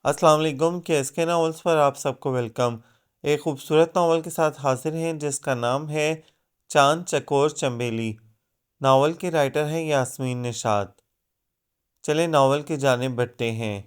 السلام علیکم کے کے ناولز پر آپ سب کو ویلکم۔ ایک خوبصورت ناول کے ساتھ حاضر ہیں جس کا نام ہے چاند چکور چنبیلی۔ ناول کی رائٹر ہیں یاسمین نشاط۔ چلیں ناول کی جانب بڑھتے ہیں۔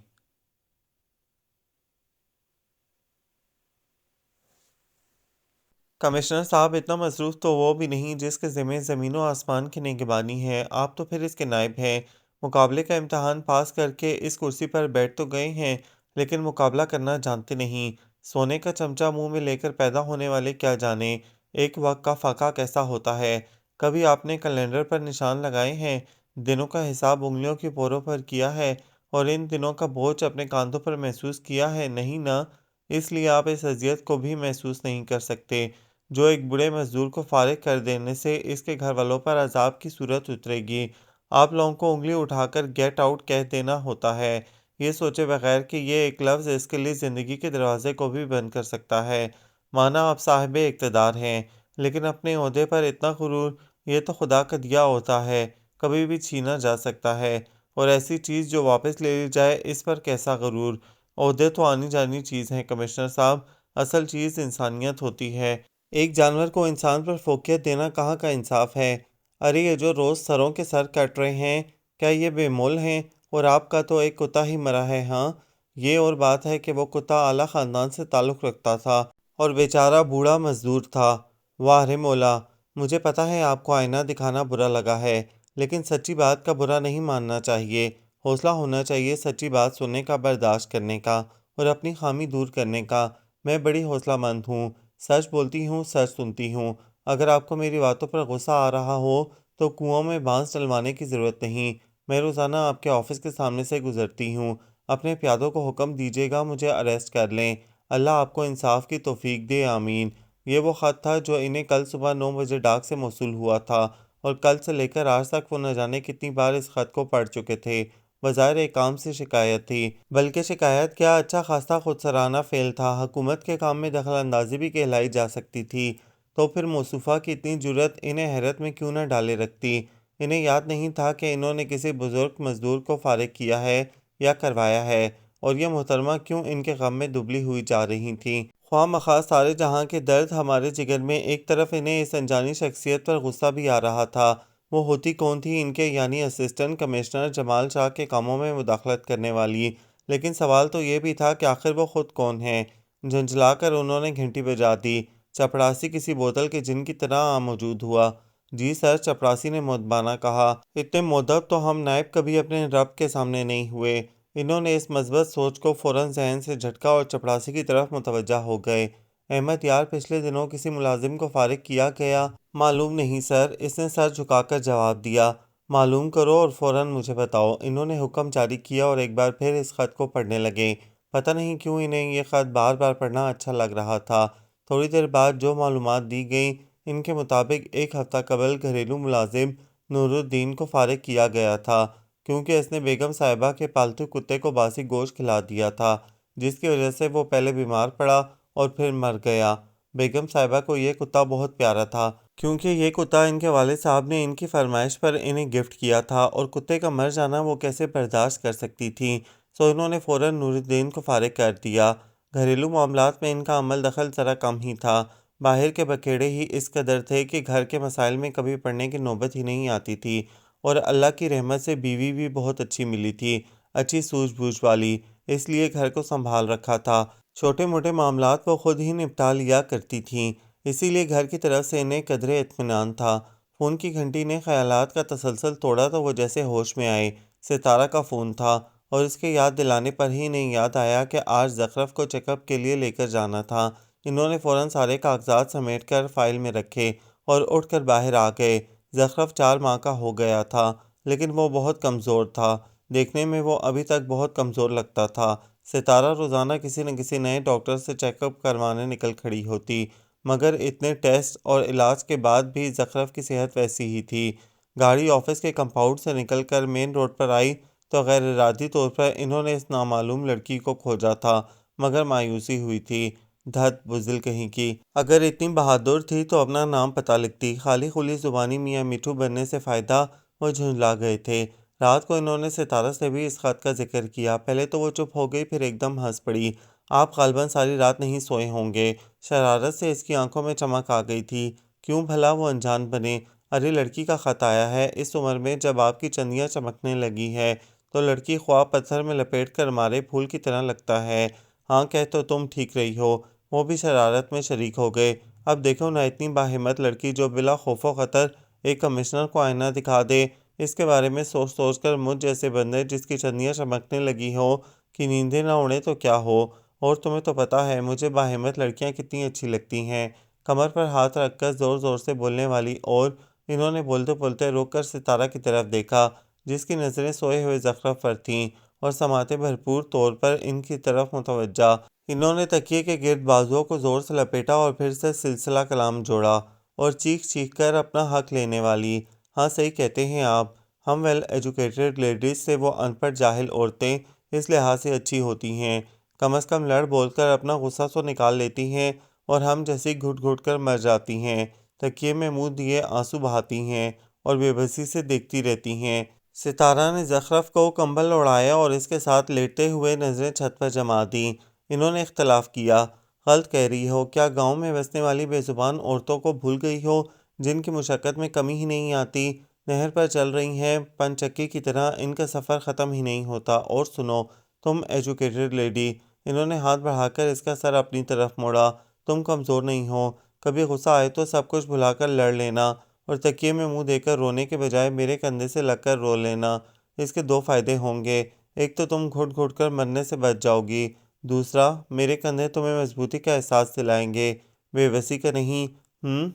کمشنر صاحب اتنا مصروف تو وہ بھی نہیں جس کے ذمہ زمین و آسمان کی نگہبانی ہے، آپ تو پھر اس کے نائب ہیں۔ مقابلے کا امتحان پاس کر کے اس کرسی پر بیٹھ تو گئے ہیں لیکن مقابلہ کرنا جانتے نہیں۔ سونے کا چمچہ منہ میں لے کر پیدا ہونے والے کیا جانے ایک وقت کا فاقہ کیسا ہوتا ہے۔ کبھی آپ نے کیلنڈر پر نشان لگائے ہیں، دنوں کا حساب انگلیوں کی پوروں پر کیا ہے اور ان دنوں کا بوجھ اپنے کاندھوں پر محسوس کیا ہے؟ نہیں نا، اس لیے آپ اس اذیت کو بھی محسوس نہیں کر سکتے جو ایک بوڑھے مزدور کو فارغ کر دینے سے اس کے گھر والوں پر عذاب کی صورت اترے گی۔ آپ لوگوں کو انگلی اٹھا کر گیٹ آؤٹ کہہ دینا ہوتا ہے، یہ سوچے بغیر کہ یہ ایک لفظ اس کے لیے زندگی کے دروازے کو بھی بند کر سکتا ہے۔ مانا آپ صاحب اقتدار ہیں لیکن اپنے عہدے پر اتنا غرور، یہ تو خدا کا دیا ہوتا ہے، کبھی بھی چھینا جا سکتا ہے، اور ایسی چیز جو واپس لے لی جائے اس پر کیسا غرور۔ عہدے تو آنی جانی چیز ہیں کمشنر صاحب، اصل چیز انسانیت ہوتی ہے۔ ایک جانور کو انسان پر فوقیت دینا کہاں کا انصاف ہے؟ ارے یہ جو روز سروں کے سر کٹ رہے ہیں، کیا یہ بے مول ہیں؟ اور آپ کا تو ایک کتا ہی مرا ہے۔ ہاں، یہ اور بات ہے کہ وہ کتا اعلیٰ خاندان سے تعلق رکھتا تھا اور بیچارہ بوڑھا مزدور تھا۔ واہ رے مولا، مجھے پتا ہے آپ کو آئینہ دکھانا برا لگا ہے لیکن سچی بات کا برا نہیں ماننا چاہیے۔ حوصلہ ہونا چاہیے سچی بات سننے کا، برداشت کرنے کا اور اپنی خامی دور کرنے کا۔ میں بڑی حوصلہ مند ہوں، سچ بولتی ہوں، سچ سنتی ہوں۔ اگر آپ کو میری باتوں پر غصہ آ رہا ہو تو کنوؤں میں بانس ڈلوانے کی ضرورت نہیں، میں روزانہ آپ کے آفس کے سامنے سے گزرتی ہوں۔ اپنے پیادوں کو حکم دیجیے گا مجھے اریسٹ کر لیں۔ اللہ آپ کو انصاف کی توفیق دے، آمین۔ یہ وہ خط تھا جو انہیں کل صبح 9 بجے ڈاک سے موصول ہوا تھا اور کل سے لے کر آج تک وہ نہ جانے کتنی بار اس خط کو پڑھ چکے تھے۔ بظاہر ایک عام سی شکایت تھی، بلکہ شکایت کیا، اچھا خاصا خودسرانہ فعل تھا۔ حکومت کے کام میں دخل اندازی بھی کہلائی جا سکتی تھی، تو پھر موصوفہ کی اتنی جرأت انہیں حیرت میں کیوں نہ ڈالے رکھتی؟ انہیں یاد نہیں تھا کہ انہوں نے کسی بزرگ مزدور کو فارغ کیا ہے یا کروایا ہے، اور یہ محترمہ کیوں ان کے غم میں دبلی ہوئی جا رہی تھیں؟ خواہ مخواہ سارے جہاں کے درد ہمارے جگر میں، ایک طرف انہیں اس انجانی شخصیت پر غصہ بھی آ رہا تھا۔ وہ ہوتی کون تھی ان کے یعنی اسسٹنٹ کمشنر جمال شاہ کے کاموں میں مداخلت کرنے والی؟ لیکن سوال تو یہ بھی تھا کہ آخر وہ خود کون ہیں؟ جھنجھلا کر انہوں نے گھنٹی بجا دی۔ چپڑاسی کسی بوتل کے جن کی طرح موجود ہوا۔ جی سر، چپڑاسی نے مؤدبانہ کہا، اتنے مؤدب تو ہم نائب کبھی اپنے رب کے سامنے نہیں ہوئے۔ انہوں نے اس مثبت سوچ کو فوراً ذہن سے جھٹکا اور چپڑاسی کی طرف متوجہ ہو گئے۔ احمد یار، پچھلے دنوں کسی ملازم کو فارغ کیا گیا؟ معلوم نہیں سر، اس نے سر جھکا کر جواب دیا۔ معلوم کرو اور فوراً مجھے بتاؤ۔ انہوں نے حکم جاری کیا اور ایک بار پھر اس خط کو پڑھنے لگے۔ پتہ نہیں کیوں انہیں یہ خط بار بار پڑھنا اچھا لگ رہا تھا۔ تھوڑی دیر بعد جو معلومات دی گئیں ان کے مطابق ایک ہفتہ قبل گھریلو ملازم نور الدین کو فارغ کیا گیا تھا کیونکہ اس نے بیگم صاحبہ کے پالتو کتے کو باسی گوشت کھلا دیا تھا، جس کی وجہ سے وہ پہلے بیمار پڑا اور پھر مر گیا۔ بیگم صاحبہ کو یہ کتا بہت پیارا تھا کیونکہ یہ کتا ان کے والد صاحب نے ان کی فرمائش پر انہیں گفٹ کیا تھا، اور کتے کا مر جانا وہ کیسے برداشت کر سکتی تھیں؟ سو انہوں نے فوراً نور الدین کو فارغ کر دیا۔ گھریلو معاملات میں ان کا عمل دخل ذرا کم ہی تھا، باہر کے بکیڑے ہی اس قدر تھے کہ گھر کے مسائل میں کبھی پڑنے کی نوبت ہی نہیں آتی تھی، اور اللہ کی رحمت سے بیوی بھی بہت اچھی ملی تھی، اچھی سوجھ بوجھ والی، اس لیے گھر کو سنبھال رکھا تھا۔ چھوٹے موٹے معاملات وہ خود ہی نپٹا لیا کرتی تھیں، اسی لیے گھر کی طرف سے انہیں قدرے اطمینان تھا۔ فون کی گھنٹی نے خیالات کا تسلسل توڑا تو وہ جیسے ہوش میں آئے۔ ستارہ کا فون تھا اور اس کے یاد دلانے پر ہی انہیں یاد آیا کہ آج زخرف کو چیک اپ کے لیے لے کر جانا تھا۔ انہوں نے فوراً سارے کاغذات سمیٹ کر فائل میں رکھے اور اٹھ کر باہر آ گئے۔ زخرف 4 ماہ کا ہو گیا تھا لیکن وہ بہت کمزور تھا، دیکھنے میں وہ ابھی تک بہت کمزور لگتا تھا۔ ستارہ روزانہ کسی نہ کسی نئے ڈاکٹر سے چیک اپ کروانے نکل کھڑی ہوتی، مگر اتنے ٹیسٹ اور علاج کے بعد بھی زخرف کی صحت ویسی ہی تھی۔ گاڑی آفس کے کمپاؤنڈ سے نکل کر مین روڈ پر آئی تو غیر ارادی طور پر انہوں نے اس نامعلوم لڑکی کو کھوجا تھا، مگر مایوسی ہوئی تھی۔ دھت بزدل کہیں کی، اگر اتنی بہادر تھی تو اپنا نام پتہ لکھتی، خالی خلی زبانی میاں مٹھو بننے سے فائدہ؟ وہ جھنجلا گئے تھے۔ رات کو انہوں نے ستارہ سے بھی اس خط کا ذکر کیا۔ پہلے تو وہ چپ ہو گئی، پھر ایک دم ہنس پڑی۔ آپ غالباً ساری رات نہیں سوئے ہوں گے۔ شرارت سے اس کی آنکھوں میں چمک آ گئی تھی۔ کیوں بھلا وہ انجان بنے؟ ارے لڑکی کا خط آیا ہے۔ اس عمر میں جب آپ کی چندیاں چمکنے لگی ہے تو لڑکی خواب پتھر میں لپیٹ کر مارے پھول کی طرح لگتا ہے۔ ہاں کہہ تو تم ٹھیک رہی ہو۔ وہ بھی شرارت میں شریک ہو گئے۔ اب دیکھو نا، اتنی باہمت لڑکی جو بلا خوف و خطر ایک کمشنر کو آئینہ دکھا دے، اس کے بارے میں سوچ سوچ کر مجھ جیسے بندے جس کی چندیاں چمکنے لگی ہو کہ نیندیں نہ اڑیں تو کیا ہو۔ اور تمہیں تو پتہ ہے مجھے باہمت لڑکیاں کتنی اچھی لگتی ہیں۔ کمر پر ہاتھ رکھ کر زور زور سے بولنے والی، اور انہوں نے بولتے بولتے رک کر ستارہ کی طرف دیکھا جس کی نظریں سوئے ہوئے زخرف پر تھیں اور سماعتیں بھرپور طور پر ان کی طرف متوجہ۔ انہوں نے تکیے کے گرد بازوؤں کو زور سے لپیٹا اور پھر سے سلسلہ کلام جوڑا، اور چیخ چیخ کر اپنا حق لینے والی۔ ہاں صحیح کہتے ہیں آپ، ہم ویل ایجوکیٹڈ لیڈیز سے وہ ان پڑھ جاہل عورتیں اس لحاظ سے اچھی ہوتی ہیں، کم از کم لڑ بول کر اپنا غصہ تو نکال لیتی ہیں، اور ہم جیسی گھٹ گھٹ کر مر جاتی ہیں، تکیے میں منہ دیے آنسو بہاتی ہیں اور بے بسی سے دیکھتی رہتی ہیں۔ ستارہ نے زخرف کو کمبل اڑایا اور اس کے ساتھ لیٹتے ہوئے نظریں چھت پر جما دیں۔ انہوں نے اختلاف کیا، غلط کہہ رہی ہو، کیا گاؤں میں بسنے والی بے زبان عورتوں کو بھول گئی ہو جن کی مشقت میں کمی ہی نہیں آتی؟ نہر پر چل رہی ہیں پن چکھی کی طرح، ان کا سفر ختم ہی نہیں ہوتا۔ اور سنو تم ایجوکیٹڈ لیڈی، انہوں نے ہاتھ بڑھا کر اس کا سر اپنی طرف موڑا، تم کمزور نہیں ہو، کبھی غصہ آئے تو سب کچھ بھلا کر لڑ لینا، اور تکیے میں منہ دے کر رونے کے بجائے میرے کندھے سے لگ کر رو لینا۔ اس کے دو فائدے ہوں گے، ایک تو تم گھٹ گھٹ کر مرنے سے بچ جاؤ گی، دوسرا میرے کندھے تمہیں مضبوطی کا احساس دلائیں گے، بے بسی کا نہیں۔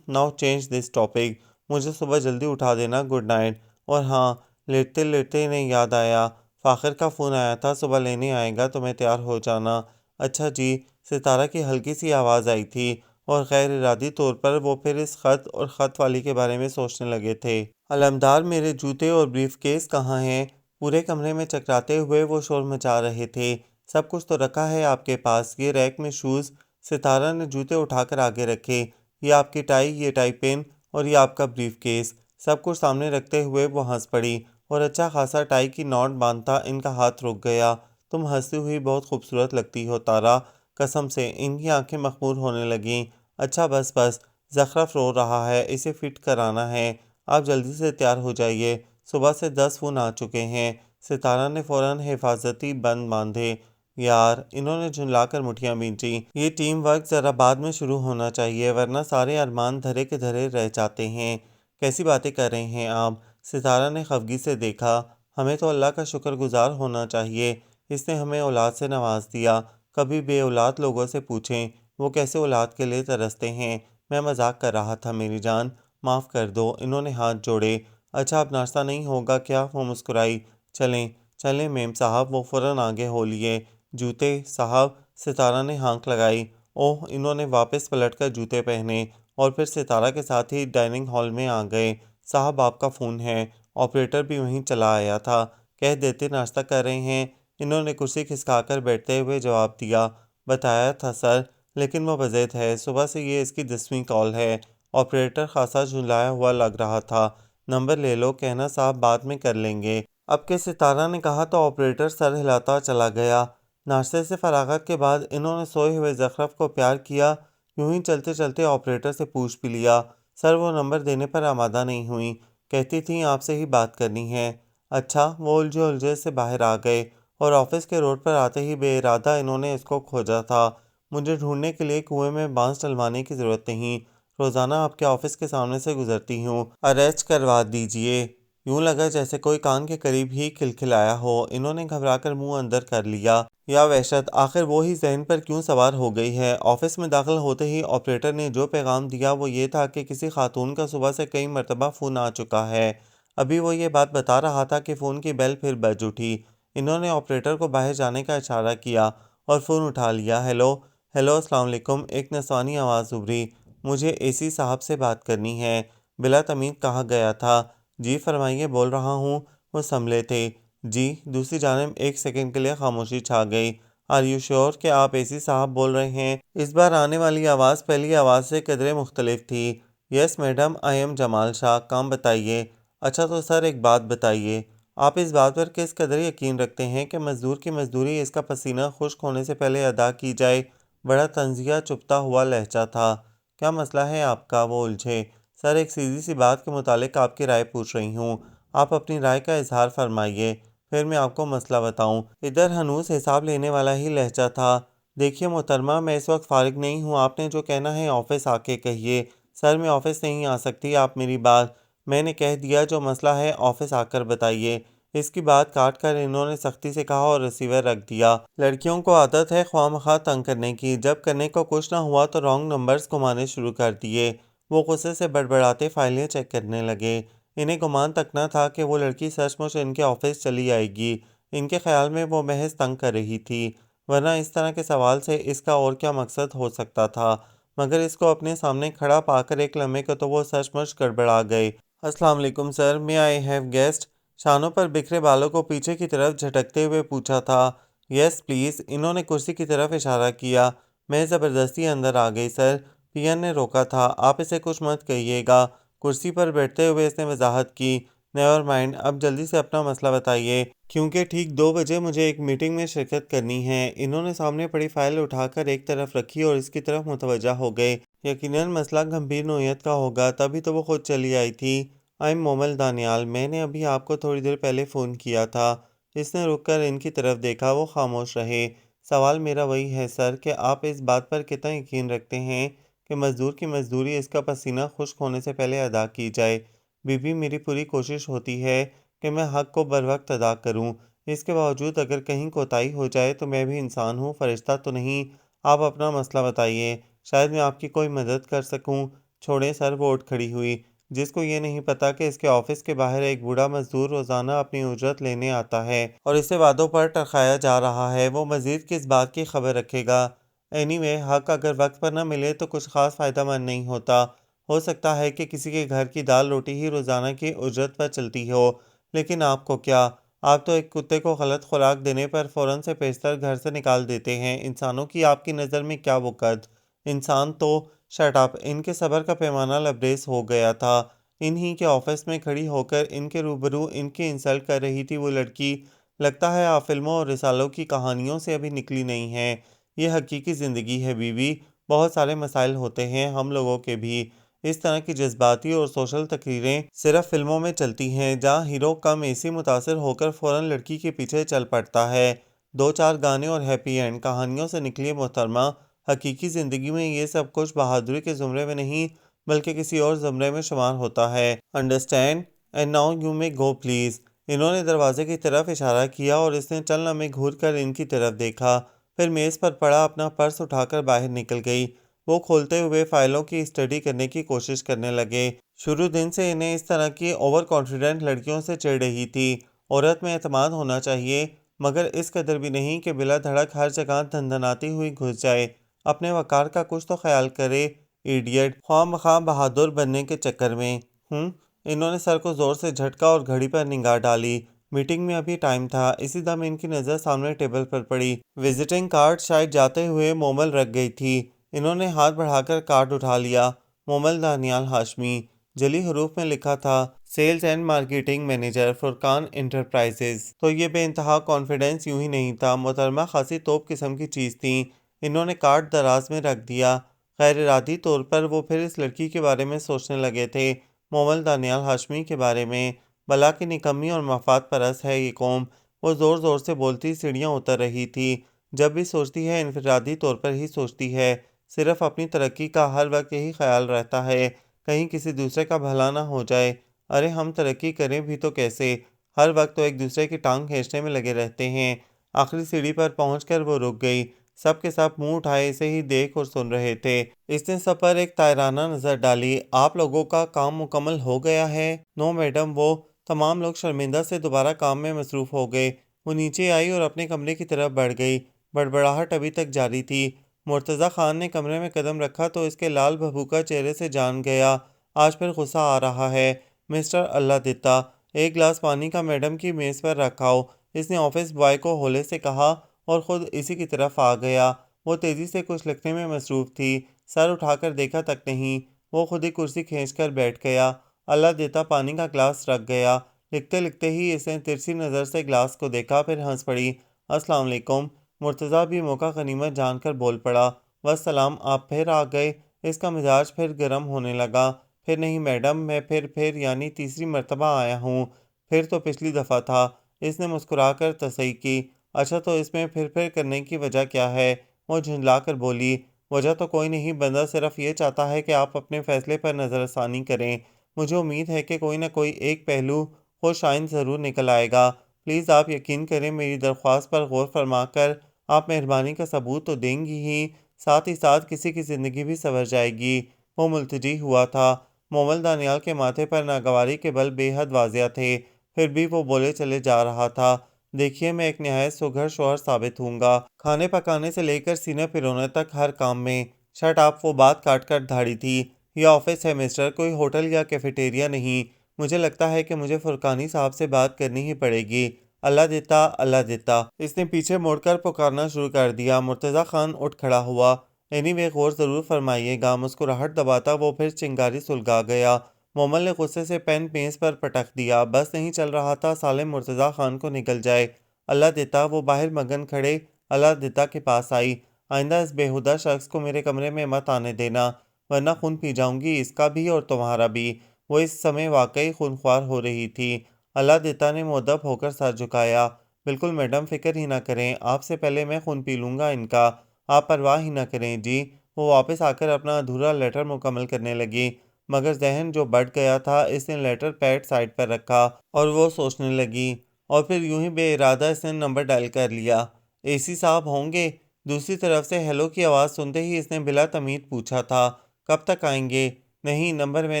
ناؤ چینج دس ٹاپک، مجھے صبح جلدی اٹھا دینا، گڈ نائٹ۔ اور ہاں، لیٹتے لیٹتے انہیں یاد آیا، فاخر کا فون آیا تھا، صبح لینے آئے گا، تمہیں تیار ہو جانا۔ اچھا جی، ستارہ کی ہلکی سی آواز آئی تھی، اور غیر ارادی طور پر وہ پھر اس خط اور خط والی کے بارے میں سوچنے لگے تھے۔ علمدار، میرے جوتے اور بریف کیس کہاں ہیں؟ پورے کمرے میں چکراتے ہوئے وہ شور مچا رہے تھے۔ سب کچھ تو رکھا ہے آپ کے پاس، یہ ریک میں شوز۔ ستارہ نے جوتے اٹھا کر آگے رکھے۔ یہ آپ کی ٹائی، یہ ٹائی پن، اور یہ آپ کا بریف کیس۔ سب کچھ سامنے رکھتے ہوئے وہ ہنس پڑی، اور اچھا خاصا ٹائی کی نوٹ باندھتا ان کا ہاتھ رک گیا۔ تم ہنستی ہوئی بہت خوبصورت لگتی ہو تارا، قسم سے۔ ان کی آنکھیں مخمور ہونے لگیں۔ اچھا بس بس، زخرف رو رہا ہے، اسے فٹ کرانا ہے، آپ جلدی سے تیار ہو جائیے، صبح سے 10 فون آ چکے ہیں۔ ستارہ نے فوراً حفاظتی بند باندھے۔ یار، انہوں نے جھنجلا کر مٹھیاں بھینچیں، یہ ٹیم ورک ذرا بعد میں شروع ہونا چاہیے ورنہ سارے ارمان دھرے کے دھرے رہ جاتے ہیں۔ کیسی باتیں کر رہے ہیں آپ؟ ستارہ نے خفگی سے دیکھا۔ ہمیں تو اللہ کا شکر گزار ہونا چاہیے، اس نے ہمیں اولاد سے نواز دیا۔ کبھی بے اولاد لوگوں سے پوچھیں وہ کیسے اولاد کے لیے ترستے ہیں۔ میں مذاق کر رہا تھا میری جان، معاف کر دو۔ انہوں نے ہاتھ جوڑے۔ اچھا اب ناشتہ نہیں ہوگا کیا؟ وہ مسکرائی۔ چلیں چلیں میم صاحب، وہ فوراً آگے ہو لیے۔ جوتے صاحب؟ ستارہ نے ہانک لگائی۔ اوہ، انہوں نے واپس پلٹ کر جوتے پہنے اور پھر ستارہ کے ساتھ ہی ڈائننگ ہال میں آ گئے۔ صاحب آپ کا فون ہے، آپریٹر بھی وہیں چلا آیا تھا، کہہ دیتے ناشتہ کر رہے ہیں۔ انہوں نے کرسی کھسکا کر بیٹھتے ہوئے جواب دیا، بتایا تھا سر، لیکن وہ بضد ہے، صبح سے یہ اس کی 10ویں کال ہے۔ آپریٹر خاصا جھنجلایا ہوا لگ رہا تھا۔ نمبر لے لو، کہنا صاحب بعد میں کر لیں گے۔ اب کہ ستارہ نے کہا تو آپریٹر سر ہلاتا چلا گیا۔ ناشتے سے فراغت کے بعد انہوں نے سوئے ہوئے زخرف کو پیار کیا۔ یوں ہی چلتے چلتے آپریٹر سے پوچھ بھی لیا۔ سر وہ نمبر دینے پر آمادہ نہیں ہوئیں، کہتی تھیں آپ سے ہی بات کرنی ہے۔ اچھا، وہ الجھے الجھے سے باہر آ گئے، اور آفس کے روڈ پر آتے ہی بے ارادہ انہوں نے اس کو کھوجا تھا۔ مجھے ڈھونڈنے کے لیے کنویں میں بانس ڈلوانے کی ضرورت نہیں، روزانہ آپ کے آفس کے سامنے سے گزرتی ہوں، اریسٹ کروا دیجئے۔ یوں لگا جیسے کوئی کان کے قریب ہی کھلکھلایا ہو۔ انہوں نے گھبرا کر منہ اندر کر لیا۔ یا وحشت، آخر وہ ہی ذہن پر کیوں سوار ہو گئی ہے؟ آفس میں داخل ہوتے ہی آپریٹر نے جو پیغام دیا وہ یہ تھا کہ کسی خاتون کا صبح سے کئی مرتبہ فون آ چکا ہے۔ ابھی وہ یہ بات بتا رہا تھا کہ فون کی بیل پھر بج اٹھی۔ انہوں نے آپریٹر کو باہر جانے کا اشارہ کیا اور فون اٹھا لیا۔ ہیلو ہیلو، السلام علیکم، ایک نسوانی آواز ابھری۔ مجھے اے سی صاحب سے بات کرنی ہے، بلا تمید کہا گیا تھا۔ جی فرمائیے، بول رہا ہوں، وہ سنبھلے تھے۔ جی، دوسری جانب ایک سیکنڈ کے لیے خاموشی چھا گئی۔ آر یو شیور کہ آپ اے سی صاحب بول رہے ہیں؟ اس بار آنے والی آواز پہلی آواز سے قدرے مختلف تھی۔ یس میڈم، آئی ایم جمال شاہ، کام بتائیے۔ اچھا تو سر ایک بات بتائیے، آپ اس بات پر کس قدر یقین رکھتے ہیں کہ مزدور کی مزدوری اس کا پسینہ خشک ہونے سے پہلے ادا کی جائے؟ بڑا طنزیہ چپتا ہوا لہجہ تھا۔ کیا مسئلہ ہے آپ کا؟ وہ الجھے۔ سر، ایک سیدھی سی بات کے متعلق آپ کی رائے پوچھ رہی ہوں۔ آپ اپنی رائے کا اظہار فرمائیے، پھر میں آپ کو مسئلہ بتاؤں۔ ادھر ہنوز حساب لینے والا ہی لہجہ تھا۔ دیکھیے محترمہ، میں اس وقت فارغ نہیں ہوں، آپ نے جو کہنا ہے آفس آ کے کہیے۔ سر، میں آفس نہیں آ سکتی، آپ میری بات۔ میں نے کہہ دیا، جو مسئلہ ہے آفس آ کر بتائیے۔ اس کی بات کاٹ کر انہوں نے سختی سے کہا اور ریسیور رکھ دیا۔ لڑکیوں کو عادت ہے خواہ مخواہ تنگ کرنے کی، جب کرنے کو کچھ نہ ہوا تو رانگ نمبرز گھمانے شروع کر دیے۔ وہ غصے سے بڑبڑاتے فائلیں چیک کرنے لگے۔ انہیں گمان تک نہ تھا کہ وہ لڑکی سچ مچ ان کے آفس چلی آئے گی۔ ان کے خیال میں وہ محض تنگ کر رہی تھی، ورنہ اس طرح کے سوال سے اس کا اور کیا مقصد ہو سکتا تھا؟ مگر اس کو اپنے سامنے کھڑا پا کر ایک لمحے کو تو وہ سچ مچ گڑبڑا گئے۔ السلام علیکم سر، میں آئی ہیو گیسٹ؟ شانوں پر بکھرے بالوں کو پیچھے کی طرف جھٹکتے ہوئے پوچھا تھا۔ یس پلیز، انہوں نے کرسی کی طرف اشارہ کیا۔ میں زبردستی اندر آ گئی سر، پین نے روکا تھا۔ آپ اسے کچھ مت کہیے گا، کرسی پر بیٹھتے ہوئے اس نے وضاحت کی۔ نیور مائنڈ، اب جلدی سے اپنا مسئلہ بتائیے، کیونکہ ٹھیک 2 بجے مجھے ایک میٹنگ میں شرکت کرنی ہے۔ انہوں نے سامنے پڑی فائل اٹھا کر ایک طرف رکھی اور اس کی طرف متوجہ ہو گئے۔ یقیناً مسئلہ گمبھیر نوعیت کا ہوگا، تبھی تو وہ خود چلی آئی تھی۔ مومل دانیال، میں نے ابھی آپ کو تھوڑی دیر پہلے فون کیا تھا۔ اس نے رک کر ان کی طرف دیکھا، وہ خاموش رہے۔ سوال میرا وہی ہے سر کہ آپ اس بات پر کتنا یقین رکھتے ہیں کہ مزدور کی مزدوری اس کا پسینہ خشک ہونے سے پہلے ادا کی جائے؟ بی بی، میری پوری کوشش ہوتی ہے کہ میں حق کو بروقت ادا کروں۔ اس کے باوجود اگر کہیں کوتاہی ہو جائے تو میں بھی انسان ہوں، فرشتہ تو نہیں۔ آپ اپنا مسئلہ بتائیے، شاید میں آپ کی کوئی مدد کر سکوں۔ چھوڑیں سر، وہ اٹھ کھڑی ہوئی۔ جس کو یہ نہیں پتا کہ اس کے آفس کے باہر ایک بوڑھا مزدور روزانہ اپنی اجرت لینے آتا ہے اور اسے وعدوں پر ٹرخایا جا رہا ہے، وہ مزید کس بات کی خبر رکھے گا؟ اینی وے، حق اگر وقت پر نہ ملے تو کچھ خاص فائدہ مند نہیں ہوتا۔ ہو سکتا ہے کہ کسی کے گھر کی دال روٹی ہی روزانہ کی اجرت پر چلتی ہو، لیکن آپ کو کیا؟ آپ تو ایک کتے کو غلط خوراک دینے پر فوراً سے پیشتر گھر سے نکال دیتے ہیں۔ انسانوں کی آپ کی نظر میں کیا وقت؟ انسان تو شٹ اپ۔ ان کے صبر کا پیمانہ لبریز ہو گیا تھا۔ انہی کے آفس میں کھڑی ہو کر ان کے روبرو ان کی انسلٹ کر رہی تھی وہ لڑکی۔ لگتا ہے آپ فلموں اور رسالوں کی کہانیوں سے ابھی نکلی نہیں ہیں۔ یہ حقیقی زندگی ہے بیوی، بہت سارے مسائل ہوتے ہیں ہم لوگوں کے بھی۔ اس طرح کی جذباتی اور سوشل تقریریں صرف فلموں میں چلتی ہیں، جہاں ہیرو کم اسی متاثر ہو کر فوراً لڑکی کے پیچھے چل پڑتا ہے۔ 2 4 گانے اور ہیپی اینڈ کہانیوں سے نکلی محترمہ، حقیقی زندگی میں یہ سب کچھ بہادری کے زمرے میں نہیں بلکہ کسی اور زمرے میں شمار ہوتا ہے۔ Understand? And now you may go please. انہوں نے دروازے کی طرف اشارہ کیا اور اس نے چند لمحے گھور کر ان کی طرف دیکھا، پھر میز پر پڑا اپنا پرس اٹھا کر باہر نکل گئی۔ وہ کھولتے ہوئے فائلوں کی اسٹڈی کرنے کی کوشش کرنے لگے۔ شروع دن سے انہیں اس طرح کی اوور کانفیڈنٹ لڑکیوں سے چڑ رہی تھی۔ عورت میں اعتماد ہونا چاہیے، مگر اس قدر بھی نہیں کہ بلا دھڑک ہر جگہ دھندناتی ہوئی گھس جائے۔ اپنے وقار کا کچھ تو خیال کرے، ایڈیٹ، خواہ مخواہ بہادر بننے کے چکر میں۔ انہوں نے سر کو زور سے جھٹکا اور گھڑی پر نگاہ ڈالی۔ میٹنگ میں ابھی ٹائم تھا۔ اسی دم ان کی نظر سامنے ٹیبل پر پڑی۔ وزٹنگ کارڈ شاید جاتے ہوئے مومل رکھ گئی تھی۔ انہوں نے ہاتھ بڑھا کر کارڈ اٹھا لیا۔ مومل دانیال ہاشمی، جلی حروف میں لکھا تھا، sales and marketing manager, Furqan enterprises. تو یہ بے انتہا کانفیڈنس یوں ہی نہیں تھا، محترمہ خاصی توپ قسم کی چیز تھیں۔ انہوں نے کارڈ دراز میں رکھ دیا۔ غیر ارادی طور پر وہ پھر اس لڑکی کے بارے میں سوچنے لگے تھے، مومل دانیال ہاشمی کے بارے میں۔ بلا کی نکمی اور مفاد پرست ہے یہ قوم۔ وہ زور زور سے بولتی سیڑھیاں اتر رہی تھی۔ جب بھی سوچتی ہے انفرادی طور پر ہی سوچتی ہے، صرف اپنی ترقی کا ہر وقت یہی خیال رہتا ہے، کہیں کسی دوسرے کا بھلا نہ ہو جائے۔ ارے ہم ترقی کریں بھی تو کیسے؟ ہر وقت تو ایک دوسرے کی ٹانگ کھینچنے میں لگے رہتے ہیں۔ آخری سیڑھی پر پہنچ کر وہ رک گئی۔ سب کے سب منہ اٹھائے اسے ہی دیکھ اور سن رہے تھے۔ اس نے سب پر ایک طائرانہ نظر ڈالی۔ آپ لوگوں کا کام مکمل ہو گیا ہے؟ نو میڈم، وہ تمام لوگ شرمندہ سے دوبارہ کام میں مصروف ہو گئے۔ وہ نیچے آئی اور اپنے کمرے کی طرف بڑھ گئی۔ بڑبڑاہٹ ابھی تک جاری تھی۔ مرتضیٰ خان نے کمرے میں قدم رکھا تو اس کے لال بھبوکا چہرے سے جان گیا آج پھر غصہ آ رہا ہے۔ مسٹر اللہ دتا، ایک گلاس پانی کا میڈم کی میز پر رکھاؤ، اس نے آفس بوائے کو ہولے سے کہا اور خود اسی کی طرف آ گیا۔ وہ تیزی سے کچھ لکھنے میں مصروف تھی، سر اٹھا کر دیکھا تک نہیں۔ وہ خود ہی کرسی کھینچ کر بیٹھ گیا۔ اللہ دیتا پانی کا گلاس رکھ گیا۔ لکھتے لکھتے ہی اس نے ترسی نظر سے گلاس کو دیکھا، پھر ہنس پڑی۔ السلام علیکم۔ مرتضیٰ بھی موقع غنیمت جان کر بول پڑا۔ والسلام، آپ پھر آ گئے۔ اس کا مزاج پھر گرم ہونے لگا۔ پھر نہیں میڈم، میں پھر یعنی تیسری مرتبہ آیا ہوں۔ پھر تو پچھلی دفعہ تھا۔ اس نے مسکرا کر تصحیح کی۔ اچھا، تو اس میں پھر کرنے کی وجہ کیا ہے؟ وہ جھنجلا کر بولی۔ وجہ تو کوئی نہیں، بندہ صرف یہ چاہتا ہے کہ آپ اپنے فیصلے پر نظر ثانی کریں۔ مجھے امید ہے کہ کوئی نہ کوئی ایک پہلو خوش آئند ضرور نکل آئے گا۔ پلیز آپ یقین کریں، میری درخواست پر غور فرما کر آپ مہربانی کا ثبوت تو دیں گی ہی، ساتھ ہی ساتھ کسی کی زندگی بھی سنور جائے گی۔ وہ ملتجی ہوا تھا۔ مومل دانیال کے ماتھے پر ناگواری کے بل بے حد واضح تھے، پھر بھی وہ بولے چلے جا رہا تھا۔ دیکھیے، میں ایک نہایت سگھر شوہر ثابت ہوں گا، کھانے پکانے سے لے کر سینے پرونے تک ہر کام میں۔ شٹ اپ، وہ بات کاٹ کر دھاڑی تھی۔ یہ آفس ہے مسٹر، کوئی ہوٹل یا کیفیٹیریا نہیں۔ مجھے لگتا ہے کہ مجھے فرقانی صاحب سے بات کرنی ہی پڑے گی۔ اللہ دیتا، اللہ دیتا۔ اس نے پیچھے مڑ کر پکارنا شروع کر دیا۔ مرتضیٰ خان اٹھ کھڑا ہوا۔ اینی وے، غور ضرور فرمائیے گا۔ مسکراہٹ دباتا وہ پھر چنگاری سلگا گیا۔ مومل نے غصے سے پین میز پر پٹک دیا۔ بس نہیں چل رہا تھا سالم مرتضیٰ خان کو نکل جائے۔ اللہ دیتا، وہ باہر مگن کھڑے اللہ دیتا کے پاس آئی۔ آئندہ اس بیہودہ شخص کو میرے کمرے میں مت آنے دینا، ورنہ خون پی جاؤں گی، اس کا بھی اور تمہارا بھی۔ وہ اس سمے واقعی خونخوار ہو رہی تھی۔ اللہ دیتا نے مؤدب ہو کر سر جھکایا۔ بالکل میڈم، فکر ہی نہ کریں، آپ سے پہلے میں خون پی لوں گا ان کا، آپ پرواہ ہی نہ کریں جی۔ وہ واپس آ کر اپنا ادھورا لیٹر مکمل کرنے لگی، مگر ذہن جو بڑھ گیا تھا، اس نے لیٹر پیڈ سائڈ پر رکھا اور وہ سوچنے لگی، اور پھر یوں ہی بے ارادہ اس نے نمبر ڈائل کر لیا۔ اے سی صاحب ہوں گے؟ دوسری طرف سے ہیلو کی آواز سنتے ہی اس نے بلا تمید پوچھا تھا۔ کب تک آئیں گے؟ نہیں، نمبر میں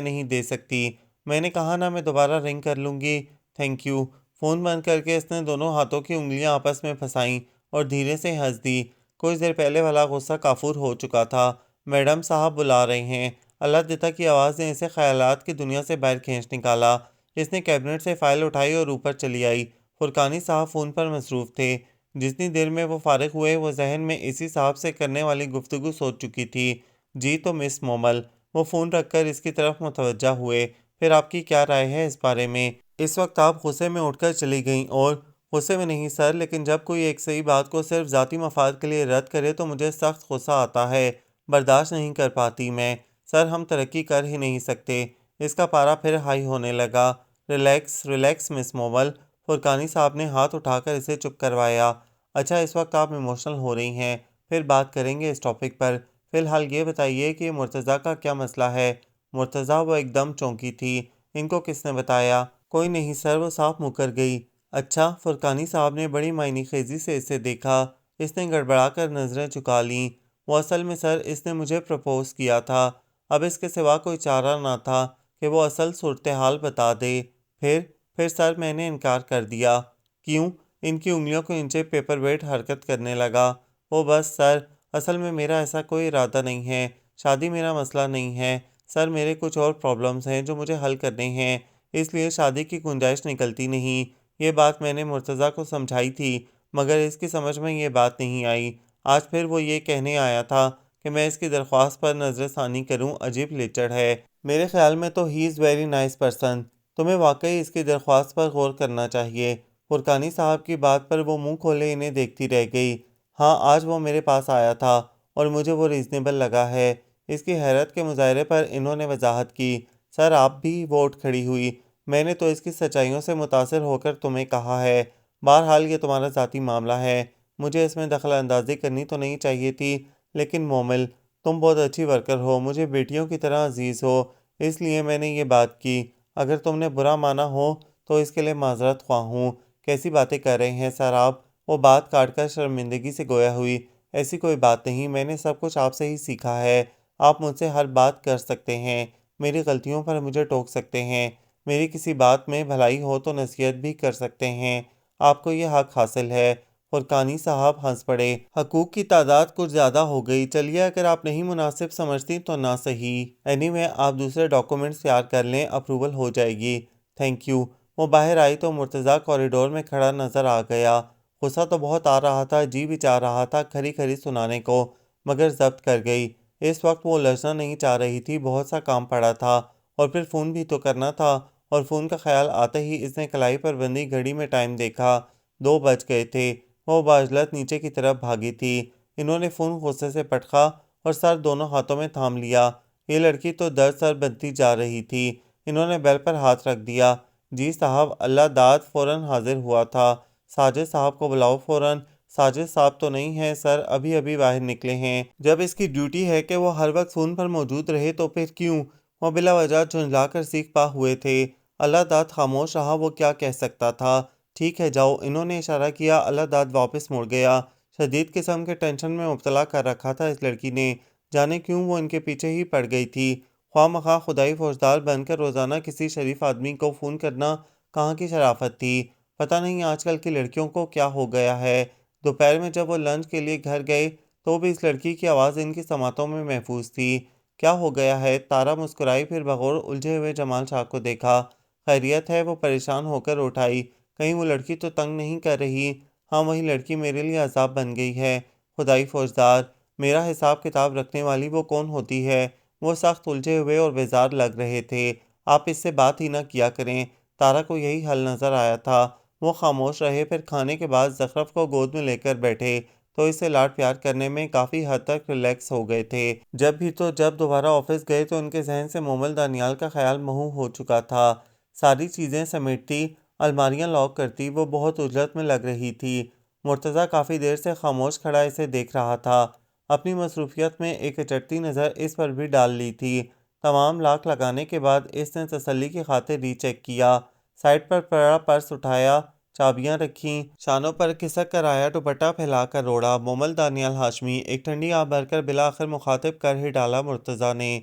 نہیں دے سکتی۔ میں نے کہا نا، میں دوبارہ رنگ کر لوں گی۔ Thank you. فون بند کر کے اس نے دونوں ہاتھوں کی انگلیاں آپس میں پھنسائیں اور دھیرے سے ہنس دی۔ کچھ دیر پہلے والا غصہ کافور ہو چکا تھا۔ میڈم صاحب بلا رہے ہیں۔ اللہ دیتا کی آواز نے اسے خیالات کی دنیا سے باہر کھینچ نکالا۔ اس نے کیبنٹ سے فائل اٹھائی اور اوپر چلی آئی۔ فرقانی صاحب فون پر مصروف تھے۔ جتنی دیر میں وہ فارغ ہوئے، وہ ذہن میں اسی صاحب سے کرنے والی گفتگو سوچ چکی تھی۔ جی تو مس مومل۔ وہ فون رکھ کر اس کی طرف متوجہ ہوئے۔ پھر آپ کی کیا رائے ہے اس بارے میں؟ اس وقت آپ غصے میں اٹھ کر چلی گئیں اور غصے میں نہیں سر، لیکن جب کوئی ایک صحیح بات کو صرف ذاتی مفاد کے لیے رد کرے تو مجھے سخت غصہ آتا ہے، برداشت نہیں کر پاتی میں۔ سر، ہم ترقی کر ہی نہیں سکتے۔ اس کا پارا پھر ہائی ہونے لگا۔ ریلیکس ریلیکس مس مومل۔ فرقانی صاحب نے ہاتھ اٹھا کر اسے چپ کروایا۔ اچھا، اس وقت آپ ایموشنل ہو رہی ہیں، پھر بات کریں گے اس ٹاپک پر۔ فی الحال یہ بتائیے کہ مرتضیٰ کا کیا مسئلہ ہے؟ مرتضیٰ، وہ ایک دم چونکی تھی۔ ان کو کس نے بتایا؟ کوئی نہیں سر، وہ صاف مکر گئی۔ اچھا؟ فرقانی صاحب نے بڑی معنی خیزی سے اسے دیکھا۔ اس نے گڑبڑا کر نظریں چکا لیں۔ وہ اصل میں سر، اس نے مجھے پرپوز کیا تھا۔ اب اس کے سوا کوئی چارہ نہ تھا کہ وہ اصل صورتحال بتا دے۔ پھر سر، میں نے انکار کر دیا۔ کیوں؟ ان کی انگلیوں کے نیچے پیپر ویٹ حرکت کرنے لگا۔ وہ بس سر، اصل میں میرا ایسا کوئی ارادہ نہیں ہے، شادی میرا مسئلہ نہیں ہے سر، میرے کچھ اور پرابلمز ہیں جو مجھے حل کرنے ہیں، اس لیے شادی کی گنجائش نکلتی نہیں۔ یہ بات میں نے مرتضیٰ کو سمجھائی تھی، مگر اس کی سمجھ میں یہ بات نہیں آئی۔ آج پھر وہ یہ کہنے آیا تھا کہ میں اس کی درخواست پر نظر ثانی کروں۔ عجیب لیچڑ ہے۔ میرے خیال میں تو ہی از ویری نائس پرسن۔ تمہیں واقعی اس کی درخواست پر غور کرنا چاہیے۔ فرقانی صاحب کی بات پر وہ منہ کھولے انہیں دیکھتی رہ گئی۔ ہاں، آج وہ میرے پاس آیا تھا اور مجھے وہ ریزنیبل لگا ہے۔ اس کی حیرت کے مظاہرے پر انہوں نے وضاحت کی۔ سر، آپ بھی؟ وہ اٹھ کھڑی ہوئی۔ میں نے تو اس کی سچائیوں سے متاثر ہو کر تمہیں کہا ہے۔ بہرحال یہ تمہارا ذاتی معاملہ ہے، مجھے اس میں دخل اندازی کرنی تو نہیں چاہیے تھی، لیکن مومل، تم بہت اچھی ورکر ہو، مجھے بیٹیوں کی طرح عزیز ہو، اس لیے میں نے یہ بات کی۔ اگر تم نے برا مانا ہو تو اس کے لیے معذرت خواہ ہوں۔ کیسی باتیں کر رہے ہیں سر آپ؟ وہ بات کاٹ کر شرمندگی سے گویا ہوئی۔ ایسی کوئی بات نہیں، میں نے سب کچھ آپ سے ہی سیکھا ہے۔ آپ مجھ سے ہر بات کر سکتے ہیں، میری غلطیوں پر مجھے ٹوک سکتے ہیں، میری کسی بات میں بھلائی ہو تو نصیحت بھی کر سکتے ہیں۔ آپ کو یہ حق حاصل ہے۔ فرقانی صاحب ہنس پڑے۔ حقوق کی تعداد کچھ زیادہ ہو گئی، چلیے اگر آپ نہیں مناسب سمجھتی تو نہ صحیح، اینی وے آپ دوسرے ڈاکومنٹس تیار کر لیں، اپروول ہو جائے گی۔ Thank you. وہ باہر آئی تو مرتضیٰ کوریڈور میں کھڑا نظر آ گیا۔ غصہ تو بہت آ رہا تھا، جی بھی چاہ رہا تھا کھری کھری سنانے کو، مگر ضبط کر گئی۔ اس وقت وہ لجنا نہیں چاہ رہی تھی، بہت سا کام پڑا تھا اور پھر فون بھی تو کرنا تھا، اور فون کا خیال آتے ہی اس نے کلائی پر بندی گھڑی میں ٹائم دیکھا۔ 2 بج گئے تھے۔ وہ بعجلت نیچے کی طرف بھاگی تھی۔ انہوں نے فون غصے سے پٹخا اور سر دونوں ہاتھوں میں تھام لیا۔ یہ لڑکی تو درد سر بنتی جا رہی تھی۔ انہوں نے بیل پر ہاتھ رکھ دیا۔ جی صاحب، اللہ داد فوراً حاضر ہوا تھا۔ ساجد صاحب کو بلاؤ فوراً۔ ساجد صاحب تو نہیں ہیں سر، ابھی ابھی باہر نکلے ہیں۔ جب اس کی ڈیوٹی ہے کہ وہ ہر وقت فون پر موجود رہے تو پھر کیوں؟ وہ بلا وجہ جھنجھلا کر سیکھ پا ہوئے تھے۔ اللہ داد خاموش رہا، وہ کیا کہہ سکتا تھا۔ ٹھیک ہے جاؤ، انہوں نے اشارہ کیا۔ اللہ داد واپس مڑ گیا۔ شدید قسم کے ٹینشن میں مبتلا کر رکھا تھا اس لڑکی نے، جانے کیوں وہ ان کے پیچھے ہی پڑ گئی تھی۔ خواہ مخواہ خدائی فوجدار بن کر روزانہ کسی شریف آدمی کو فون کرنا کہاں کی شرافت تھی۔ پتہ نہیں آج کل کی لڑکیوں کو کیا ہو گیا ہے۔ دوپہر میں جب وہ لنچ کے لیے گھر گئے تو بھی اس لڑکی کی آواز ان کی سماعتوں میں محفوظ تھی۔ کیا ہو گیا ہے؟ تارا مسکرائی، پھر بغور الجھے ہوئے جمال شاہ کو دیکھا۔ خیریت ہے؟ وہ پریشان ہو کر اٹھائی۔ کہیں وہ لڑکی تو تنگ نہیں کر رہی؟ ہاں، وہی لڑکی میرے لیے عذاب بن گئی ہے۔ خدائی فوجدار، میرا حساب کتاب رکھنے والی وہ کون ہوتی ہے؟ وہ سخت الجھے ہوئے اور بیزار لگ رہے تھے۔ آپ اس سے بات ہی نہ کیا کریں۔ تارا کو یہی حل نظر آیا تھا۔ وہ خاموش رہے، پھر کھانے کے بعد زخرف کو گود میں لے کر بیٹھے تو اس سے لاڈ پیار کرنے میں کافی حد تک ریلیکس ہو گئے تھے۔ جب دوبارہ آفس گئے تو ان کے ذہن سے مومل دانیال کا خیال محو ہو چکا تھا۔ ساری چیزیں سمیٹتی، الماریاں لاک کرتی، وہ بہت عجلت میں لگ رہی تھی۔ مرتضیٰ کافی دیر سے خاموش کھڑا اسے دیکھ رہا تھا۔ اپنی مصروفیت میں ایک اچٹتی نظر اس پر بھی ڈال لی تھی۔ تمام لاک لگانے کے بعد اس نے تسلی کی خاطر ری چیک کیا۔ سائڈ پر پڑا پرس اٹھایا، چابیاں رکھیں، شانوں پر کھسک کر آیا، دوپٹہ پھیلا کر اوڑھا۔ مومل دانیال ہاشمی، ایک ٹھنڈی آہ بھر کر بالآخر مخاطب کر ہی ڈالا مرتضیٰ نے۔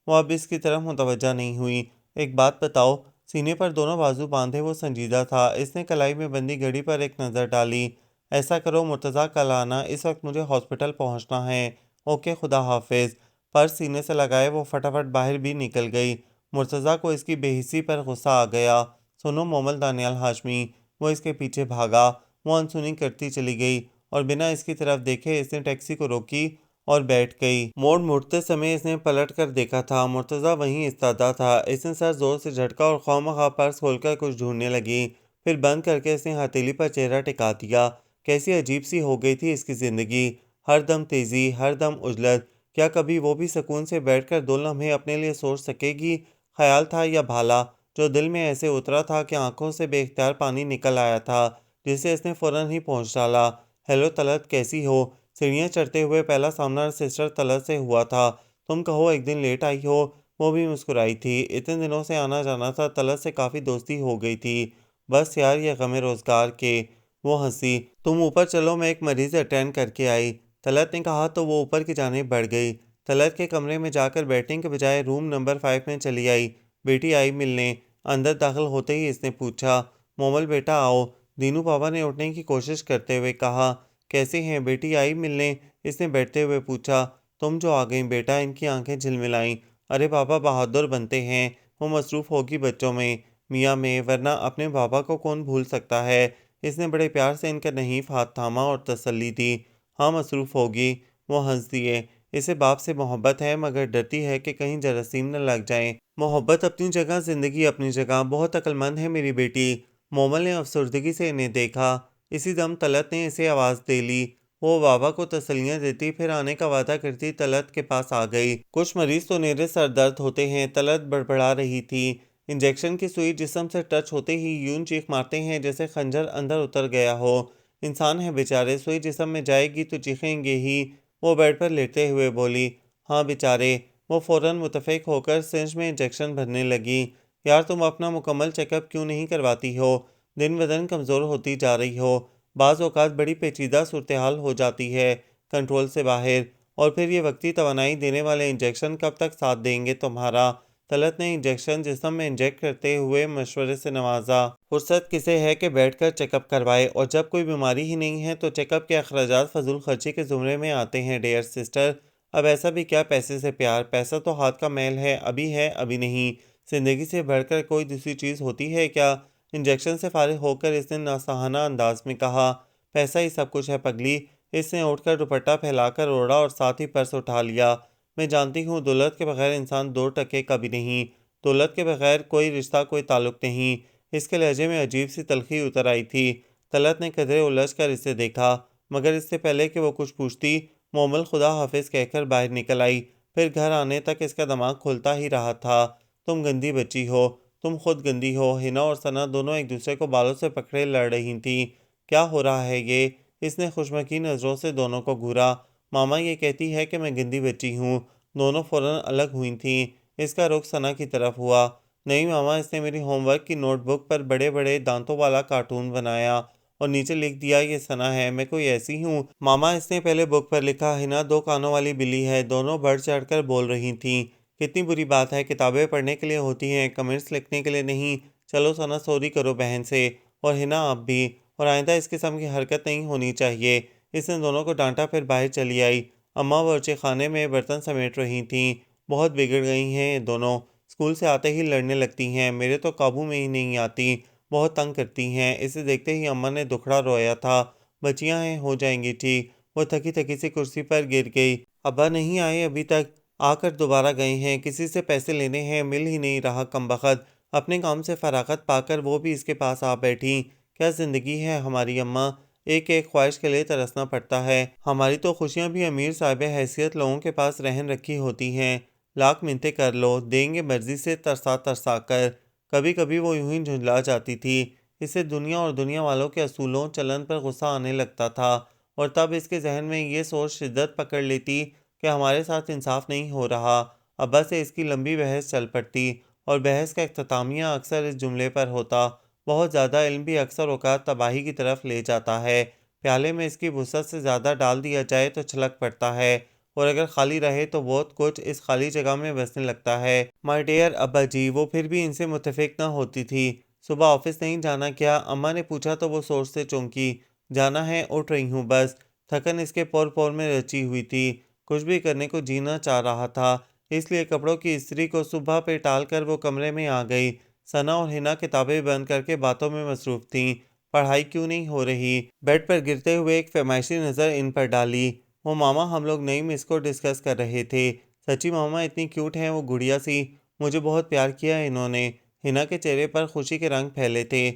وہ اب اس کی طرف متوجہ نہیں ہوئی۔ ایک بات بتاؤ۔ سینے پر دونوں بازو باندھے وہ سنجیدہ تھا۔ اس نے کلائی میں بندی گھڑی پر ایک نظر ڈالی۔ ایسا کرو مرتضیٰ، کل آنا، اس وقت مجھے ہاسپٹل پہنچنا ہے۔ اوکے، خدا حافظ۔ پرس سینے سے لگائے وہ فٹافٹ باہر بھی نکل گئی۔ مرتضیٰ کو اس کی بے حسی پر غصہ آ گیا۔ سنو مومل دانیال ہاشمی، وہ اس کے پیچھے بھاگا۔ وہ انسنی کرتی چلی گئی اور بنا اس کی طرف دیکھے اس نے ٹیکسی کو روکی اور بیٹھ گئی۔ موڑ مڑتے سمے اس نے پلٹ کر دیکھا تھا، مرتضیٰ وہیں ایستادہ تھا۔ اس نے سر زور سے جھٹکا اور خواہ مخواہ پرس کھول کر کچھ ڈھونڈنے لگی، پھر بند کر کے اس نے ہتھیلی پر چہرہ ٹکا دیا۔ کیسی عجیب سی ہو گئی تھی اس کی زندگی، ہر دم تیزی، ہر دم عجلت۔ کیا کبھی وہ بھی سکون سے بیٹھ کر 2 لمحے اپنے لیے سوچ سکے گی؟ خیال تھا یا بھالا، جو دل میں ایسے اترا تھا کہ آنکھوں سے بے اختیار پانی نکل آیا تھا، جسے اس نے فوراً ہی پہنچ ڈالا۔ ہیلو طلعت، کیسی ہو؟ سیڑھیاں چڑھتے ہوئے پہلا سامنا سسٹر طلعت سے ہوا تھا۔ تم کہو ایک دن لیٹ آئی ہو۔ وہ بھی مسکرائی تھی۔ اتنے دنوں سے آنا جانا تھا، طلعت سے کافی دوستی ہو گئی تھی۔ بس یار، یہ غم روزگار کے۔ وہ ہنسی۔ تم اوپر چلو، میں ایک مریض اٹینڈ کر کے آئی، طلعت نے کہا تو وہ اوپر کی جانب بڑھ گئی۔ طلعت کے کمرے میں جا کر بیٹھنے کے بجائے روم نمبر 5 میں چلی آئی۔ بیٹی آئی ملنے؟ اندر داخل ہوتے ہی اس نے پوچھا۔ مومل بیٹا آؤ، دینو پاپا نے اٹھنے کی کوشش کرتے ہوئے کہا۔ کیسے ہیں؟ بیٹی آئی ملنے؟ اس نے بیٹھتے ہوئے پوچھا۔ تم جو آ گئیں بیٹا، ان کی آنکھیں جھلملائیں۔ ارے پاپا بہادر بنتے ہیں، وہ مصروف ہوگی بچوں میں، میاں میں، ورنہ اپنے بابا کو کون بھول سکتا ہے۔ اس نے بڑے پیار سے ان کا نحیف ہاتھ تھاما اور تسلی دی۔ ہاں مصروف ہوگی۔ وہ ہنس دیے۔ اسے باپ سے محبت ہے، مگر ڈرتی ہے کہ کہیں جراثیم نہ لگ جائیں۔ محبت اپنی جگہ، زندگی اپنی جگہ، بہت عقل مند ہے میری بیٹی۔ مومل نے افسردگی سے انہیں دیکھا۔ اسی دم طلعت نے اسے آواز دے لی۔ وہ بابا کو تسلیاں دیتی، پھر آنے کا وعدہ کرتی طلعت کے پاس آ گئی۔ کچھ مریض تو نیرے سر درد ہوتے ہیں، طلعت بڑبڑا رہی تھی۔ انجیکشن کی سوئی جسم سے ٹچ ہوتے ہی یوں چیخ مارتے ہیں جیسے خنجر اندر اتر گیا ہو۔ انسان ہیں بیچارے، سوئی جسم میں جائے گی تو چیخیں گے ہی۔ وہ بیڈ پر لیٹتے ہوئے بولی۔ ہاں بیچارے۔ وہ فوراً متفق ہو کر سرنج میں انجیکشن بھرنے لگی۔ یار تم اپنا مکمل چیک اپ کیوں نہیں کرواتی ہو؟ دن بدن کمزور ہوتی جا رہی ہو۔ بعض اوقات بڑی پیچیدہ صورتحال ہو جاتی ہے، کنٹرول سے باہر، اور پھر یہ وقتی توانائی دینے والے انجیکشن کب تک ساتھ دیں گے تمہارا؟ طلعت نے انجیکشن جسم میں انجیکٹ کرتے ہوئے مشورے سے نوازا۔ فرصت کسے ہے کہ بیٹھ کر چیک اپ کروائے، اور جب کوئی بیماری ہی نہیں ہے تو چیک اپ کے اخراجات فضول خرچی کے زمرے میں آتے ہیں ڈیئر سسٹر۔ اب ایسا بھی کیا پیسے سے پیار، پیسہ تو ہاتھ کا میل ہے، ابھی نہیں، زندگی سے بڑھ کر کوئی دوسری چیز ہوتی ہے کیا؟ انجیکشن سے فارغ ہو کر اس نے ناصحانہ انداز میں کہا۔ پیسہ ہی سب کچھ ہے پگلی۔ اس نے اٹھ کر دوپٹہ پھیلا کر اوڑھا اور ساتھ ہی پرس اٹھا لیا۔ میں جانتی ہوں دولت کے بغیر انسان 2 ٹکے کا بھی نہیں، دولت کے بغیر کوئی رشتہ کوئی تعلق نہیں۔ اس کے لہجے میں عجیب سی تلخی اتر آئی تھی۔ طلعت نے قدرے الجھ کر اسے دیکھا، مگر اس سے پہلے کہ وہ کچھ پوچھتی مومل خدا حافظ کہہ کر باہر نکل آئی۔ پھر گھر آنے تک اس کا دماغ کھلتا ہی رہا تھا۔ تم گندی بچی ہو، تم خود گندی ہو۔ ہنا اور ثنا دونوں ایک دوسرے کو بالوں سے پکڑے لڑ رہی تھیں۔ کیا ہو رہا ہے یہ؟ اس نے خوشمکی نظروں سے دونوں کو گھورا۔ ماما یہ کہتی ہے کہ میں گندی بچی ہوں۔ دونوں فوراً الگ ہوئی تھیں۔ اس کا رخ ثنا کی طرف ہوا۔ نہیں ماما، اس نے میری ہوم ورک کی نوٹ بک پر بڑے بڑے دانتوں والا کارٹون بنایا اور نیچے لکھ دیا یہ ثنا ہے، میں کوئی ایسی ہوں؟ ماما، اس نے پہلے بک پر لکھا ہنا 2 کانوں والی بلی ہے۔ دونوں بڑھ چڑھ کر بول رہی تھیں۔ کتنی بری بات ہے، کتابیں پڑھنے کے لیے ہوتی ہیں، کمنٹس لکھنے کے لیے نہیں۔ چلو ثنا، سوری کرو بہن سے، اور ہنا آپ بھی، اور آئندہ اس قسم کی حرکت نہیں ہونی چاہیے۔ اس نے دونوں کو ڈانٹا، پھر باہر چلی آئی۔ اماں باورچی خانے میں برتن سمیٹ رہی تھیں۔ بہت بگڑ گئی ہیں یہ دونوں، اسکول سے آتے ہی لڑنے لگتی ہیں، میرے تو قابو میں ہی نہیں آتی، بہت تنگ کرتی ہیں۔ اسے دیکھتے ہی اماں نے دکھڑا رویا تھا۔ بچیاں ہیں، ہو جائیں گی ٹھیک۔ وہ تھکی تھکی سی کرسی پر گر گئی۔ ابا نہیں آئے ابھی تک، آ کر دوبارہ گئے ہیں، کسی سے پیسے لینے ہیں، مل ہی نہیں رہا کمبخت۔ اپنے کام سے فراغت پا کر وہ بھی اس کے پاس آ بیٹھی۔ کیا زندگی ہے ہماری اماں، ایک ایک خواہش کے لیے ترسنا پڑتا ہے۔ ہماری تو خوشیاں بھی امیر صاحب حیثیت لوگوں کے پاس رہن رکھی ہوتی ہیں، لاکھ منتیں کر لو، دیں گے مرضی سے ترسا ترسا کر۔ کبھی کبھی وہ یوں ہی جھنجلا جاتی تھی۔ اسے دنیا اور دنیا والوں کے اصولوں چلن پر غصہ آنے لگتا تھا، اور تب اس کے ذہن میں یہ سوچ شدت پکڑ لیتی کہ ہمارے ساتھ انصاف نہیں ہو رہا۔ ابا سے اس کی لمبی بحث چل پڑتی، اور بحث کا اختتامیہ اکثر اس جملے پر ہوتا، بہت زیادہ علم بھی اکثر اوقات تباہی کی طرف لے جاتا ہے۔ پیالے میں اس کی وسعت سے زیادہ ڈال دیا جائے تو چھلک پڑتا ہے، اور اگر خالی رہے تو بہت کچھ اس خالی جگہ میں بسنے لگتا ہے۔ مائی ڈیئر ابا جی، وہ پھر بھی ان سے متفق نہ ہوتی تھی۔ صبح آفس نہیں جانا کیا؟ اماں نے پوچھا تو وہ سوچ سے چونکی۔ جانا ہے، اٹھ رہی ہوں بس۔ تھکن اس کے پور پور میں رچی ہوئی تھی، کچھ بھی کرنے کو جینا چاہ رہا تھا، اس لیے کپڑوں کی استری کو صبح پہ ٹال کر وہ کمرے میں آ گئی۔ ثنا اور ہنا کتابیں بند کر کے باتوں میں مصروف تھیں۔ پڑھائی کیوں نہیں ہو رہی؟ بیڈ پر گرتے ہوئے ایک فرمائشی نظر ان پر ڈالی۔ وہ ماما، ہم لوگ نئی مس کو ڈسکس کر رہے تھے۔ سچی ماما، اتنی کیوٹ ہیں وہ، گڑیا سی، مجھے بہت پیار کیا ہے انہوں نے۔ ہنا کے چہرے پر خوشی کے رنگ پھیلے تھے۔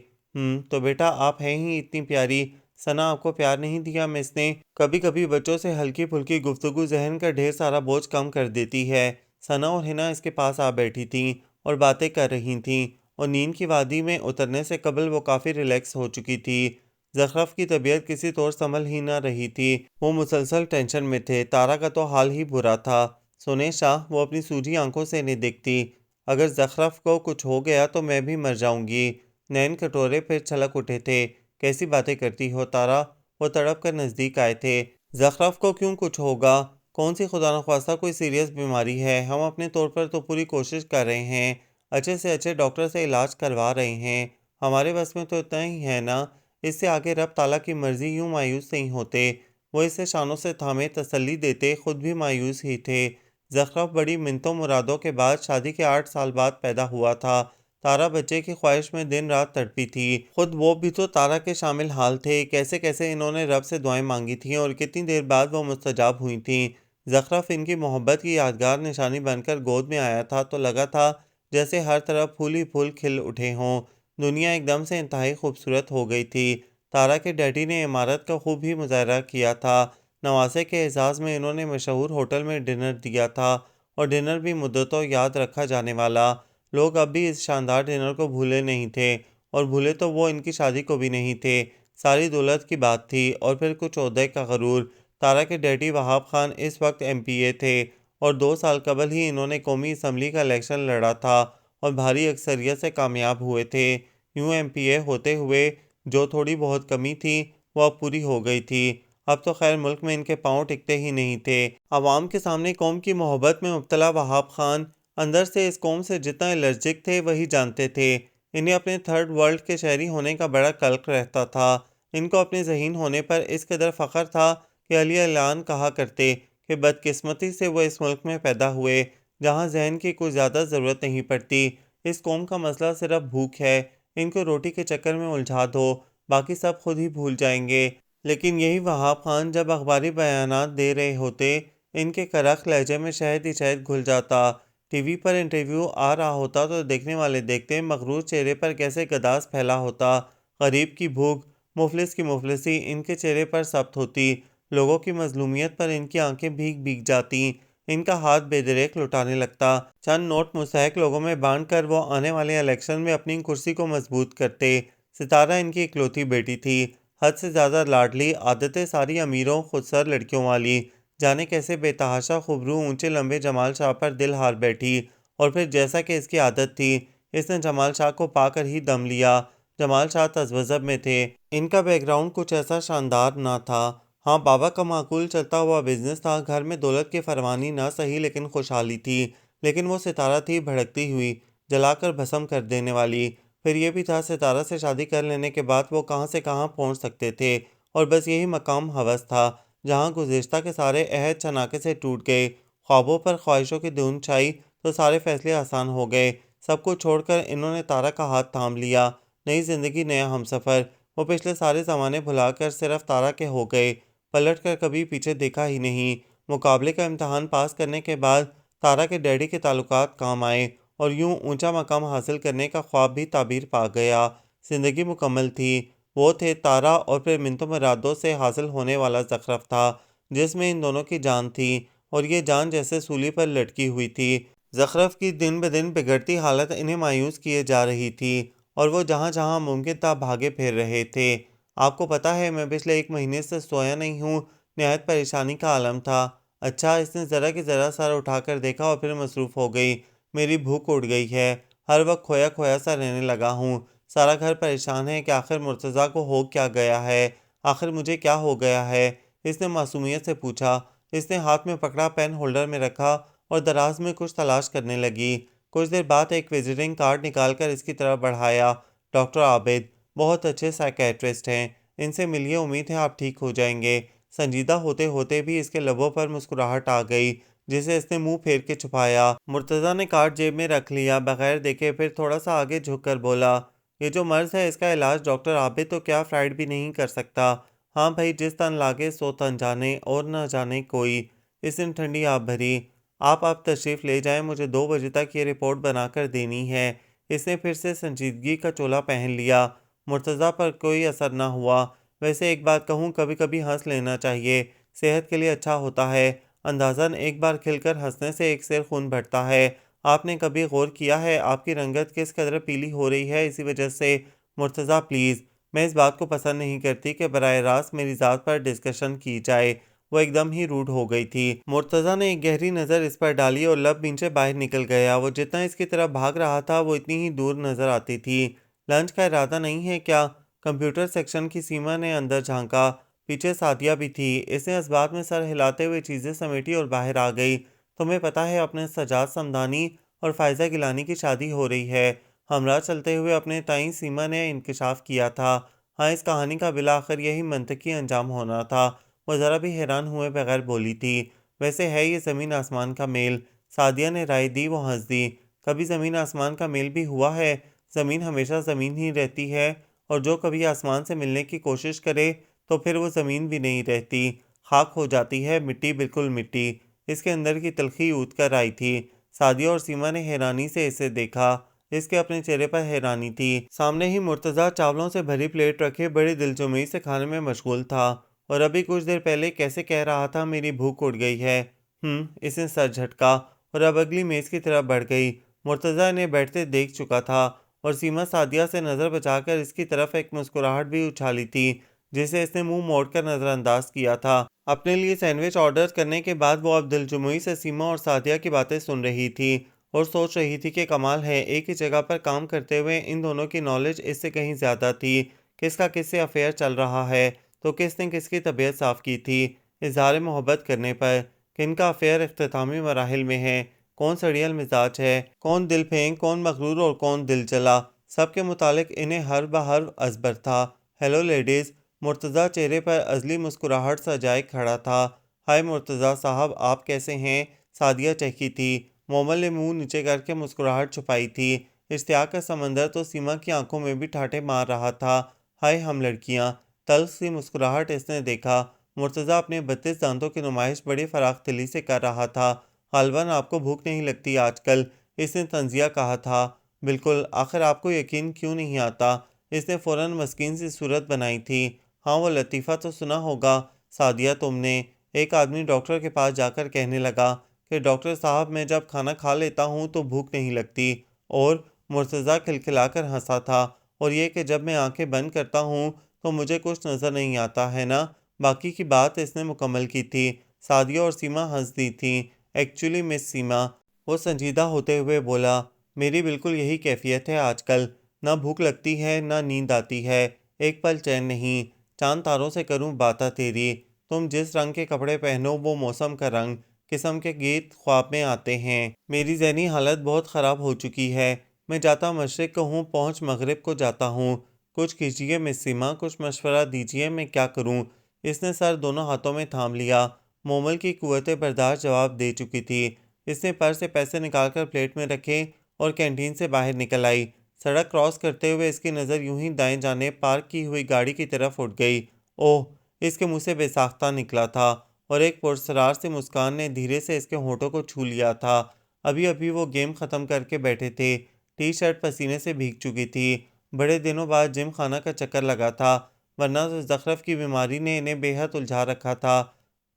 تو بیٹا آپ ہیں ہی اتنی پیاری۔ ثنا، آپ کو پیار نہیں دیا مس نے؟ کبھی کبھی بچوں سے ہلکی پھلکی گفتگو ذہن کا ڈھیر سارا بوجھ کم کر دیتی ہے۔ ثنا اور ہنا اس کے پاس آ بیٹھی تھیں اور باتیں کر رہی تھیں، اور نیند کی وادی میں اترنے سے قبل وہ کافی ریلیکس ہو چکی تھی۔ زخرف کی طبیعت کسی طور سنبھل ہی نہ رہی تھی، وہ مسلسل ٹینشن میں تھے۔ تارا کا تو حال ہی برا تھا۔ سنے شاہ، وہ اپنی سوجھی آنکھوں سے نہیں دیکھتی، اگر زخرف کو کچھ ہو گیا تو میں بھی مر جاؤں گی۔ نین کٹورے پھر چھلک اٹھے تھے۔ کیسی باتیں کرتی ہو تارا؟ وہ تڑپ کر نزدیک آئے تھے۔ زخرف کو کیوں کچھ ہوگا؟ کون سی خدا نخواستہ کوئی سیریس بیماری ہے؟ ہم اپنے طور پر تو پوری کوشش کر رہے ہیں، اچھے سے اچھے ڈاکٹر سے علاج کروا رہے ہیں، ہمارے بس میں تو اتنا ہی ہے نا۔ اس سے آگے رب تعالیٰ کی مرضی، یوں مایوس نہیں ہوتے۔ وہ اسے شانوں سے تھامے تسلی دیتے، خود بھی مایوس ہی تھے۔ زخرف بڑی منتوں مرادوں کے بعد شادی کے 8 سال بعد پیدا ہوا تھا۔ تارا بچے کی خواہش میں دن رات تڑپی تھی، خود وہ بھی تو تارا کے شامل حال تھے۔ کیسے کیسے انہوں نے رب سے دعائیں مانگی تھیں، اور کتنی دیر بعد وہ مستجاب ہوئی تھیں۔ زخرف ان کی محبت کی یادگار نشانی بن کر گود میں آیا تھا تو لگا تھا جیسے ہر طرف پھول ہی پھول کھل اٹھے ہوں۔ دنیا ایک دم سے انتہائی خوبصورت ہو گئی تھی۔ تارا کے ڈیڈی نے عمارت کا خوب ہی مظاہرہ کیا تھا۔ نواسے کے اعزاز میں انہوں نے مشہور ہوٹل میں ڈنر دیا تھا، اور ڈنر بھی مدتوں یاد رکھا جانے والا۔ لوگ اب بھی اس شاندار ڈنر کو بھولے نہیں تھے، اور بھولے تو وہ ان کی شادی کو بھی نہیں تھے۔ ساری دولت کی بات تھی، اور پھر کچھ عہدے کا غرور۔ تارا کے ڈیڈی وہاب خان اس وقت MP تھے، اور 2 سال قبل ہی انہوں نے قومی اسمبلی کا الیکشن لڑا تھا اور بھاری اکثریت سے کامیاب ہوئے تھے۔ یوں MP ہوتے ہوئے جو تھوڑی بہت کمی تھی وہ اب پوری ہو گئی تھی۔ اب تو خیر ملک میں ان کے پاؤں ٹکتے ہی نہیں تھے۔ عوام کے سامنے قوم کی محبت میں مبتلا وہاب خان اندر سے اس قوم سے جتنا الرجک تھے وہی جانتے تھے۔ انہیں اپنے تھرڈ ورلڈ کے شہری ہونے کا بڑا قلق رہتا تھا۔ ان کو اپنے ذہین ہونے پر اس قدر فخر تھا کہ علی اعلان کہا کرتے کہ بدقسمتی سے وہ اس ملک میں پیدا ہوئے جہاں ذہن کی کچھ زیادہ ضرورت نہیں پڑتی۔ اس قوم کا مسئلہ صرف بھوک ہے، ان کو روٹی کے چکر میں الجھا دو، باقی سب خود ہی بھول جائیں گے۔ لیکن یہی وہاب خان جب اخباری بیانات دے رہے ہوتے، ان کے کرخ لہجے میں شہد ہی شہد گھل جاتا۔ ٹی وی پر انٹرویو آ رہا ہوتا تو دیکھنے والے دیکھتے مغرور چہرے پر کیسے گداز پھیلا ہوتا، غریب کی بھوک، مفلس کی مفلسی ان کے چہرے پر ثبت ہوتی، لوگوں کی مظلومیت پر ان کی آنکھیں بھیگ بھیگ جاتی، ان کا ہاتھ بے دریغ لٹانے لگتا، چند نوٹ مستحق لوگوں میں بانٹ کر وہ آنے والے الیکشن میں اپنی کرسی کو مضبوط کرتے۔ ستارہ ان کی اکلوتی بیٹی تھی، حد سے زیادہ لاڈلی، عادتیں ساری امیروں خودسر لڑکیوں والی، جانے کیسے بے تحاشا خوبرو اونچے لمبے جمال شاہ پر دل ہار بیٹھی، اور پھر جیسا کہ اس کی عادت تھی، اس نے جمال شاہ کو پا کر ہی دم لیا۔ جمال شاہ تذبذب میں تھے، ان کا بیک گراؤنڈ کچھ ایسا شاندار نہ تھا۔ ہاں، بابا کا معقول چلتا ہوا بزنس تھا، گھر میں دولت کی فراوانی نہ سہی لیکن خوشحالی تھی، لیکن وہ ستارہ تھی بھڑکتی ہوئی، جلا کر بھسم کر دینے والی۔ پھر یہ بھی تھا ستارہ سے شادی کر لینے کے بعد وہ کہاں سے کہاں پہنچ سکتے تھے، اور بس یہی مقام ہوس تھا جہاں گزشتہ کے سارے عہد چناکے سے ٹوٹ گئے، خوابوں پر خواہشوں کی دھند چھائی تو سارے فیصلے آسان ہو گئے۔ سب کچھ چھوڑ کر انہوں نے تارا کا ہاتھ تھام لیا، نئی زندگی نیا ہمسفر۔ وہ پچھلے سارے زمانے بھلا کر صرف تارا کے ہو گئے، پلٹ کر کبھی پیچھے دیکھا ہی نہیں۔ مقابلے کا امتحان پاس کرنے کے بعد تارا کے ڈیڈی کے تعلقات کام آئے، اور یوں اونچا مقام حاصل کرنے کا خواب بھی تعبیر پا گیا۔ زندگی مکمل تھی۔ وہ تھے تارا، اور پھر منتوں مرادوں سے حاصل ہونے والا زخرف تھا، جس میں ان دونوں کی جان تھی، اور یہ جان جیسے سولی پر لٹکی ہوئی تھی۔ زخرف کی دن بدن بگڑتی حالت انہیں مایوس کیے جا رہی تھی، اور وہ جہاں جہاں ممکن تھا بھاگے پھر رہے تھے۔ آپ کو پتہ ہے میں پچھلے 1 مہینے سے سویا نہیں ہوں، نہایت پریشانی کا عالم تھا۔ اچھا، اس نے ذرا کی ذرا سر اٹھا کر دیکھا اور پھر مصروف ہو گئی۔ میری بھوک اڑ گئی ہے، ہر وقت کھویا کھویا سا رہنے لگا ہوں، سارا گھر پریشان ہے کہ آخر مرتضیٰ کو ہو کیا گیا ہے، آخر مجھے کیا ہو گیا ہے؟ اس نے معصومیت سے پوچھا۔ اس نے ہاتھ میں پکڑا پین ہولڈر میں رکھا اور دراز میں کچھ تلاش کرنے لگی۔ کچھ دیر بعد ایک وزٹنگ کارڈ نکال کر اس کی طرف بڑھایا۔ ڈاکٹر عابد بہت اچھے سائیکیٹرسٹ ہیں، ان سے ملیے، امید ہے آپ ٹھیک ہو جائیں گے۔ سنجیدہ ہوتے ہوتے بھی اس کے لبوں پر مسکراہٹ آ گئی، جسے اس نے منہ پھیر کے چھپایا۔ مرتضیٰ نے کارڈ جیب میں رکھ لیا، بغیر دیکھے، پھر تھوڑا سا آگے جھک کر بولا، یہ جو مرض ہے اس کا علاج ڈاکٹر عابد تو کیا فرائیڈ بھی نہیں کر سکتا؟ ہاں بھائی، جس تن لاگے سو تن جانے، اور نہ جانے کوئی۔ اس نے ٹھنڈی آب بھری۔ آپ تشریف لے جائیں، مجھے 2 بجے تک یہ رپورٹ بنا کر دینی ہے۔ اس نے پھر سے سنجیدگی کا چولا پہن لیا۔ مرتضیٰ پر کوئی اثر نہ ہوا۔ ویسے ایک بات کہوں، کبھی کبھی ہنس لینا چاہیے، صحت کے لیے اچھا ہوتا ہے۔ اندازاً ایک بار کھل کر ہنسنے سے ایک سیر خون بڑھتا ہے۔ آپ نے کبھی غور کیا ہے آپ کی رنگت کس قدر پیلی ہو رہی ہے اسی وجہ سے؟ مرتضیٰ پلیز، میں اس بات کو پسند نہیں کرتی کہ براہ راست میری ذات پر ڈسکشن کی جائے۔ وہ ایک دم ہی روڈ ہو گئی تھی۔ مرتضیٰ نے ایک گہری نظر اس پر ڈالی اور لب بھینچے باہر نکل گیا۔ وہ جتنا اس کی طرف بھاگ رہا تھا وہ اتنی ہی دور نظر آتی تھی۔ لنچ کا ارادہ نہیں ہے کیا؟ کمپیوٹر سیکشن کی سیما نے اندر جھانکا۔ پیچھے سعدیہ بھی تھی۔ اس نے اسبات میں سر ہلاتے ہوئے چیزیں سمیٹی اور باہر آ گئی۔ تمہیں پتہ ہے اپنے سجاد سمدانی اور فائزہ گیلانی کی شادی ہو رہی ہے؟ ہمراہ چلتے ہوئے اپنے تئیں سیما نے انکشاف کیا تھا۔ ہاں، اس کہانی کا بالآخر یہی منطقی انجام ہونا تھا۔ وہ ذرا بھی حیران ہوئے بغیر بولی تھی۔ ویسے ہے یہ زمین آسمان کا میل؟ سعدیہ نے رائے دی۔ وہ ہنس دی۔ کبھی زمین آسمان کا میل بھی ہوا ہے؟ زمین ہمیشہ زمین ہی رہتی ہے، اور جو کبھی آسمان سے ملنے کی کوشش کرے تو پھر وہ زمین بھی نہیں رہتی، خاک ہو جاتی ہے، مٹی، بالکل مٹی۔ اس کے اندر کی تلخی اود کر آئی تھی۔ سعدیہ اور سیما نے حیرانی سے اسے دیکھا۔ اس کے اپنے چہرے پر حیرانی تھی۔ سامنے ہی مرتضیٰ چاولوں سے بھری پلیٹ رکھے بڑی دلجمعی سے کھانے میں مشغول تھا، اور ابھی کچھ دیر پہلے کیسے کہہ رہا تھا میری بھوک اڑ گئی ہے۔ اس نے سر جھٹکا اور اب اگلی میز کی طرف بڑھ گئی۔ مرتضیٰ انہیں بیٹھتے دیکھ چکا تھا، اور سیما سعدیہ سے نظر بچا کر اس کی طرف ایک مسکراہٹ بھی اچھالی تھی، جسے اس نے منہ موڑ کر نظر انداز کیا تھا۔ اپنے لیے سینڈوچ آرڈر کرنے کے بعد وہ اب دلجمعی سے سیما اور سعدیہ کی باتیں سن رہی تھی، اور سوچ رہی تھی کہ کمال ہے، ایک ہی جگہ پر کام کرتے ہوئے ان دونوں کی نالج اس سے کہیں زیادہ تھی۔ کس کا کس سے افیئر چل رہا ہے، تو کس نے کس کی طبیعت صاف کی تھی اظہار محبت کرنے پر؟ کن کا افیئر اختتامی مراحل میں ہے، کون سڑیل مزاج ہے، کون دل پھینک، کون مغرور اور کون دل چلا؟ سب کے متعلق انہیں ہر بہر ازبر تھا۔ Hello ladies. مرتضیٰ چہرے پر ازلی مسکراہٹ سجائے کھڑا تھا۔ ہائے مرتضیٰ صاحب، آپ کیسے ہیں؟ سعدیہ چہکی تھی۔ مومل نے منہ نیچے کر کے مسکراہٹ چھپائی تھی۔ اشتیاق کا سمندر تو سیما کی آنکھوں میں بھی ٹھاٹھے مار رہا تھا۔ ہائے ہم لڑکیاں۔ تلخ سی مسکراہٹ اس نے دیکھا۔ مرتضیٰ اپنے 32 دانتوں کی نمائش بڑی فراخ دلی سے کر رہا تھا۔ غالباً آپ کو بھوک نہیں لگتی آج کل، اس نے طنزیہ کہا تھا۔ بالکل، آخر آپ کو یقین کیوں نہیں آتا؟ اس نے فوراً مسکین سی صورت بنائی تھی۔ ہاں، وہ لطیفہ تو سنا ہوگا سعدیہ تم نے۔ ایک آدمی ڈاکٹر کے پاس جا کر کہنے لگا کہ ڈاکٹر صاحب میں جب کھانا کھا لیتا ہوں تو بھوک نہیں لگتی، اور مرتضیٰ کھلکھلا کر ہنسا تھا، اور یہ کہ جب میں آنکھیں بند کرتا ہوں تو مجھے کچھ نظر نہیں آتا ہے نا۔ باقی کی بات اس نے مکمل کی تھی۔ سعدیہ اور سیما ہنس دی تھیں۔ ایکچولی مس سیما، وہ سنجیدہ ہوتے ہوئے بولا، میری بالکل یہی کیفیت ہے آج کل، نہ بھوک لگتی ہے نہ نیند آتی ہے، ایک پل چین نہیں۔ چاند تاروں سے کروں باتیں تیری، تم جس رنگ کے کپڑے پہنو وہ موسم کا رنگ، قسم کے گیت خواب میں آتے ہیں۔ میری ذہنی حالت بہت خراب ہو چکی ہے، میں جاتا مشرق کو ہوں پہنچ مغرب کو جاتا ہوں۔ کچھ کیجیے مس سیما، کچھ مشورہ دیجیے، میں کیا کروں؟ اس نے سر دونوں ہاتھوں میں تھام لیا۔ مومل کی قوت برداشت جواب دے چکی تھی۔ اس نے پرس سے پیسے نکال کر پلیٹ میں رکھے اور کینٹین سے باہر نکل آئی۔ سڑک کراس کرتے ہوئے اس کی نظر یوں ہی دائیں جانب پارک کی ہوئی گاڑی کی طرف اٹھ گئی۔ اوہ! اس کے منہ سے بے ساختہ نکلا تھا، اور ایک پرسرار سی مسکان نے دھیرے سے اس کے ہونٹوں کو چھو لیا تھا۔ ابھی ابھی وہ گیم ختم کر کے بیٹھے تھے، ٹی شرٹ پسینے سے بھیگ چکی تھی۔ بڑے دنوں بعد جم خانہ کا چکر لگا تھا، ورنہ تو زخرف کی بیماری نے انہیں بے حد الجھا رکھا تھا۔